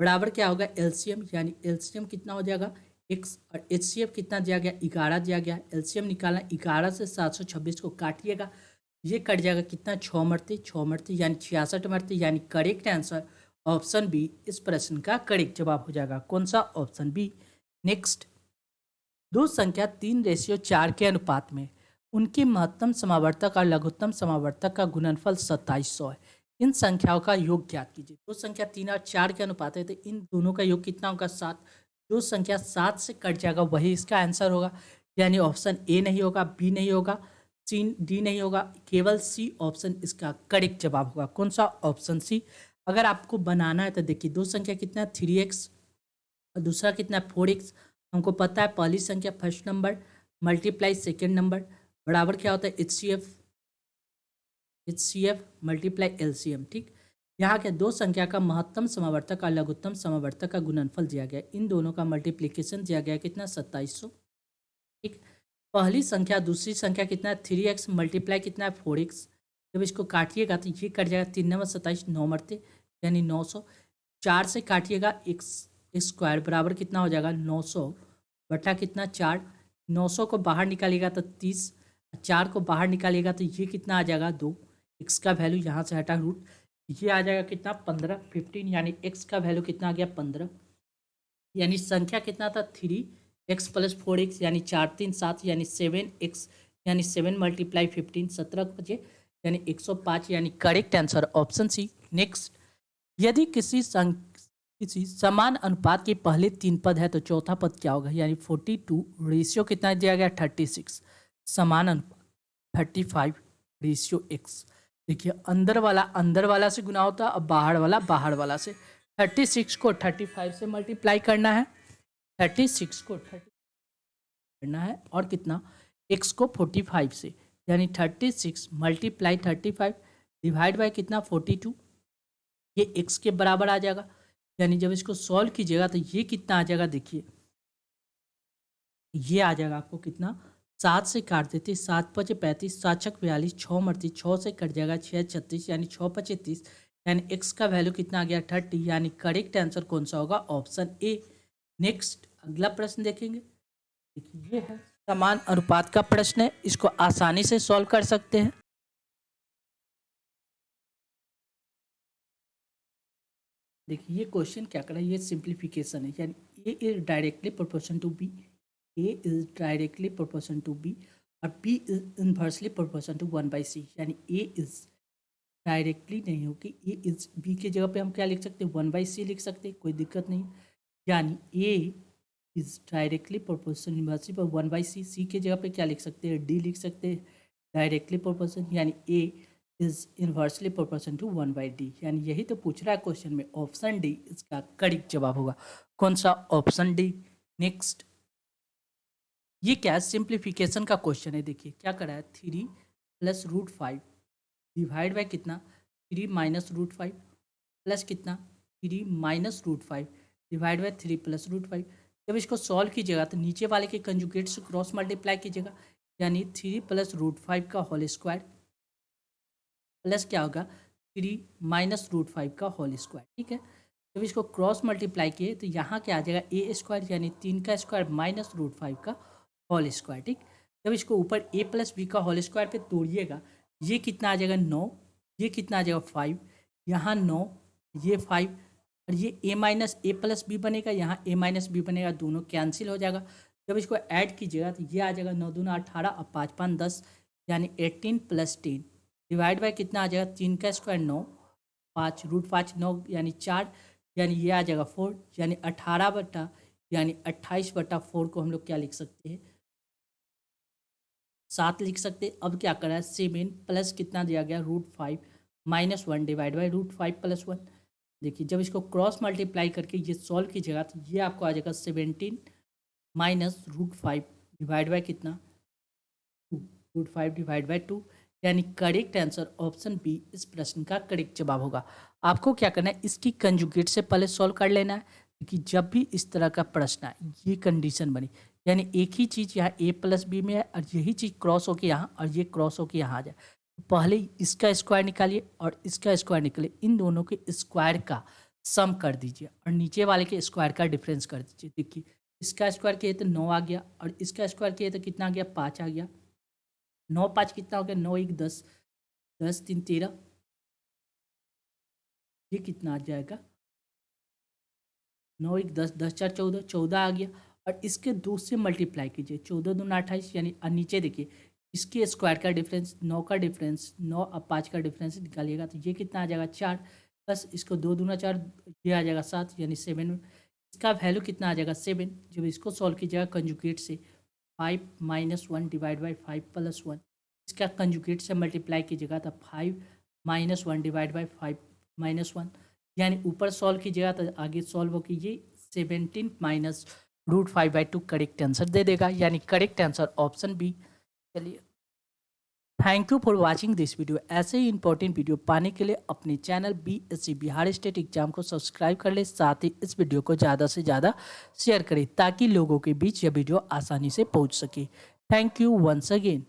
Speaker 1: बराबर क्या होगा, एलसीएम, यानी एलसीएम कितना हो जाएगा x, और एचसीएफ कितना दिया गया, 11 दिया गया। एलसीएम निकालना, 11 से 726 को काटिएगा, ये कट जाएगा कितना, 6 मरते 6 मरते, यानी 66 मरते, यानी करेक्ट आंसर ऑप्शन बी इस प्रश्न का करेक्ट जवाब हो जाएगा। कौन सा, ऑप्शन बी। नेक्स्ट, दो संख्या 3:4 के अनुपात में उनकी महत्तम समावर्तक और लघुत्तम समावर्तक का गुणनफल 2700 है। इन संख्याओं का योग ज्ञात कीजिए। दो संख्या 3 और 4 के अनुपात है, तो इन दोनों का योग कितना होगा, 7। जो संख्या 7 से कट जाएगा वही इसका आंसर होगा, यानी ऑप्शन ए नहीं होगा, बी नहीं होगा, सी डी नहीं होगा, केवल सी ऑप्शन इसका करेक्ट जवाब होगा। कौन सा, ऑप्शन सी। अगर आपको बनाना है तो देखिए, दो संख्या कितना 3x और दूसरा कितना 4x। हमको पता है पहली संख्या first number multiply second number बराबर क्या होता है, एचसीएफ मल्टीप्लाई एलसीएम, ठीक। यहाँ के दो संख्या का महत्तम समावर्तक और लघुत्तम समावर्तक का गुणनफल दिया गया, इन दोनों का मल्टीप्लिकेशन दिया गया कितना, 2700, ठीक। पहली संख्या दूसरी संख्या कितना है, 3x मल्टीप्लाई कितना है 4x। जब इसको काटिएगा तो ये कट जाएगा, 3 9 27, 9 मरते, यानी 900। 4 से काटिएगा x स्क्वायर बराबर कितना हो जाएगा, 900 बटा कितना 4। 900 को बाहर निकालिएगा तो 30, 4 को बाहर निकालिएगा तो ये कितना आ जाएगा 2। x का वैल्यू यहाँ से हटा रूट, ये आ जाएगा कितना 15, यानी x का वैल्यू कितना आ गया 15, यानी संख्या कितना था 3x प्लस 4x, यानी 4 3 7, यानी 7x, यानी 7 मल्टीप्लाई 15 17 बचे, यानी 105, यानी correct answer option C. Next, यदि किसी समान अनुपात के पहले 3 पद है तो चौथा पद क्या होगा, यानी 42, रेशियो कितना दिया गया 36, समान अनुपात 35 रेशियो x। देखिए अंदर वाला से गुना होता है और बाहर वाला से। 36 को 35 से मल्टीप्लाई करना है, 36 को 30 करना है, और कितना x को 45 से, यानी 36 मल्टीप्लाई 35 डिवाइड बाय कितना 42, ये x के बराबर आ जाएगा। यानी जब इसको सॉल्व कीजिएगा तो ये कितना आ जाएगा, देखिए ये आ जाएगा आपको कितना, 7 से काट देते, 7 पचे 35, 7 छक 42, 6 मरती, 6 से कट जाएगा 6 36, यानी 6 पचे 30, यानी x का वैल्यू कितना आ गया 30, यानी करेक्ट आंसर कौन सा होगा, ऑप्शन ए। नेक्स्ट, अगला प्रश्न देखेंगे। देखिए ये है समान अनुपात का प्रश्न है, इसको आसानी से सॉल्व कर सकते हैं। देखिए ये क्वेश्चन क्या कर रहा है, ये सिंप्लीफिकेशन है, यानी A is directly proportion to B, A is directly proportion to B और B is inversely proportion to 1/c, यानी ए इज डायरेक्टली नहीं होगी, ए इज बी के जगह पे हम क्या लिख सकते हैं 1/c लिख सकते हैं, कोई दिक्कत नहीं। यानी A is directly proportion inversely पर 1/c, सी के जगह पे क्या लिख सकते हैं डी लिख सकते हैं डायरेक्टली प्रोपोर्शन, यानी A is inversely proportion to 1/d। यानी यही तो पूछ रहा है क्वेश्चन में, ऑप्शन डी इसका करेक्ट जवाब होगा। कौन सा? Option D. नेक्स्ट, ये क्या है? सिंप्लीफिकेशन का क्वेश्चन है। देखिए क्या करा है, 3 + √5 डिवाइड बाय कितना 3 - √5 प्लस कितना 3 - √5 डिवाइड बाय 3 + √5। जब इसको सॉल्व कीजिएगा तो नीचे वाले के कंजुगेट से क्रॉस मल्टीप्लाई कीजिएगा, यानी 3 + √5 का होल स्क्वायर प्लस क्या होगा 3 - √5 का होल स्क्वायर। ठीक है, जब इसको क्रॉस मल्टीप्लाई किए तो यहाँ क्या आ जाएगा ए स्क्वायर, यानी 3 का स्क्वायर माइनस √5 का होल स्क्वायर। ठीक, जब इसको ऊपर a + b का होल स्क्वायर पे तोड़िएगा, ये कितना आ जाएगा 9, ये कितना आ जाएगा 5, यहाँ 9, ये 5 और ये a + b बनेगा, यहाँ a - b बनेगा, दोनों कैंसिल हो जाएगा। जब इसको ऐड कीजिएगा तो ये आ जाएगा 9 दूना 18 और 5 5 10, यानी 18 + 10 डिवाइड बाय कितना आ जाएगा 3 का स्क्वायर 9, 5 √5 9 यानी 4, यानी ये आ जाएगा 4, यानी 18 यानी 28/4 को हम लोग क्या लिख सकते हैं 7 लिख सकते हैं। अब क्या करा है 7 प्लस कितना दिया गया √5 - 1 डिवाइड बाई √5 + 1। देखिए जब इसको क्रॉस मल्टीप्लाई करके ये सॉल्व कीजिएगा तो ये आपको आ जाएगा 17 - √5 डिवाइड बाय कितना 2 √5 डिवाइड बाय 2, यानी करेक्ट आंसर ऑप्शन बी इस प्रश्न का करेक्ट जवाब होगा। आपको क्या करना है, इसकी कंजुगेट से पहले सॉल्व कर लेना है, क्योंकि जब भी इस तरह का प्रश्न है ये कंडीशन बनी, यानी एक ही चीज़ यहाँ a + b में है और यही चीज़ क्रॉस होके यहाँ और ये क्रॉस होके यहाँ आ जाए, तो पहले इसका स्क्वायर निकालिए और इसका स्क्वायर निकालिए, इन दोनों के स्क्वायर का सम कर दीजिए और नीचे वाले के स्क्वायर का डिफरेंस कर दीजिए। देखिए इसका स्क्वायर किए तो 9 आ गया और इसका स्क्वायर किए तो कितना आ गया 5 आ गया, 9 5 कितना हो गया 9 1 10, 10 3 13, ये कितना आ जाएगा 9 1 10, 10 4 14, 14 आ गया और इसके 2 से मल्टीप्लाई कीजिए, 14 दूना 28, यानी नीचे देखिए इसके स्क्वायर का डिफरेंस 9 का डिफरेंस 9 और 5 का डिफरेंस निकालिएगा तो ये कितना आ जाएगा 4, प्लस इसको 2 दूना 4, ये आ जाएगा 7, यानी 7, इसका वैल्यू कितना आ जाएगा 7। जब इसको सॉल्व कीजिएगा कंजुगेट से 5 - 1 डिवाइड बाई 5 + 1, इसका कंजुगेट से मल्टीप्लाई कीजिएगा तो 5 - 1 डिवाइड बाई 5 - 1, यानी ऊपर सॉल्व कीजिएगा तो आगे सॉल्व हो कीजिए 17 - √5/2 करेक्ट आंसर दे देगा, यानी करेक्ट आंसर ऑप्शन बी। चलिए, thank you for watching this video. ऐसे ही इंपॉर्टेंट वीडियो पाने के लिए अपने channel BSc Bihar state exam को सब्सक्राइब कर ले, साथ ही इस वीडियो को ज़्यादा से ज़्यादा शेयर करें ताकि लोगों के बीच यह वीडियो आसानी से पहुंच सके। Thank you once again.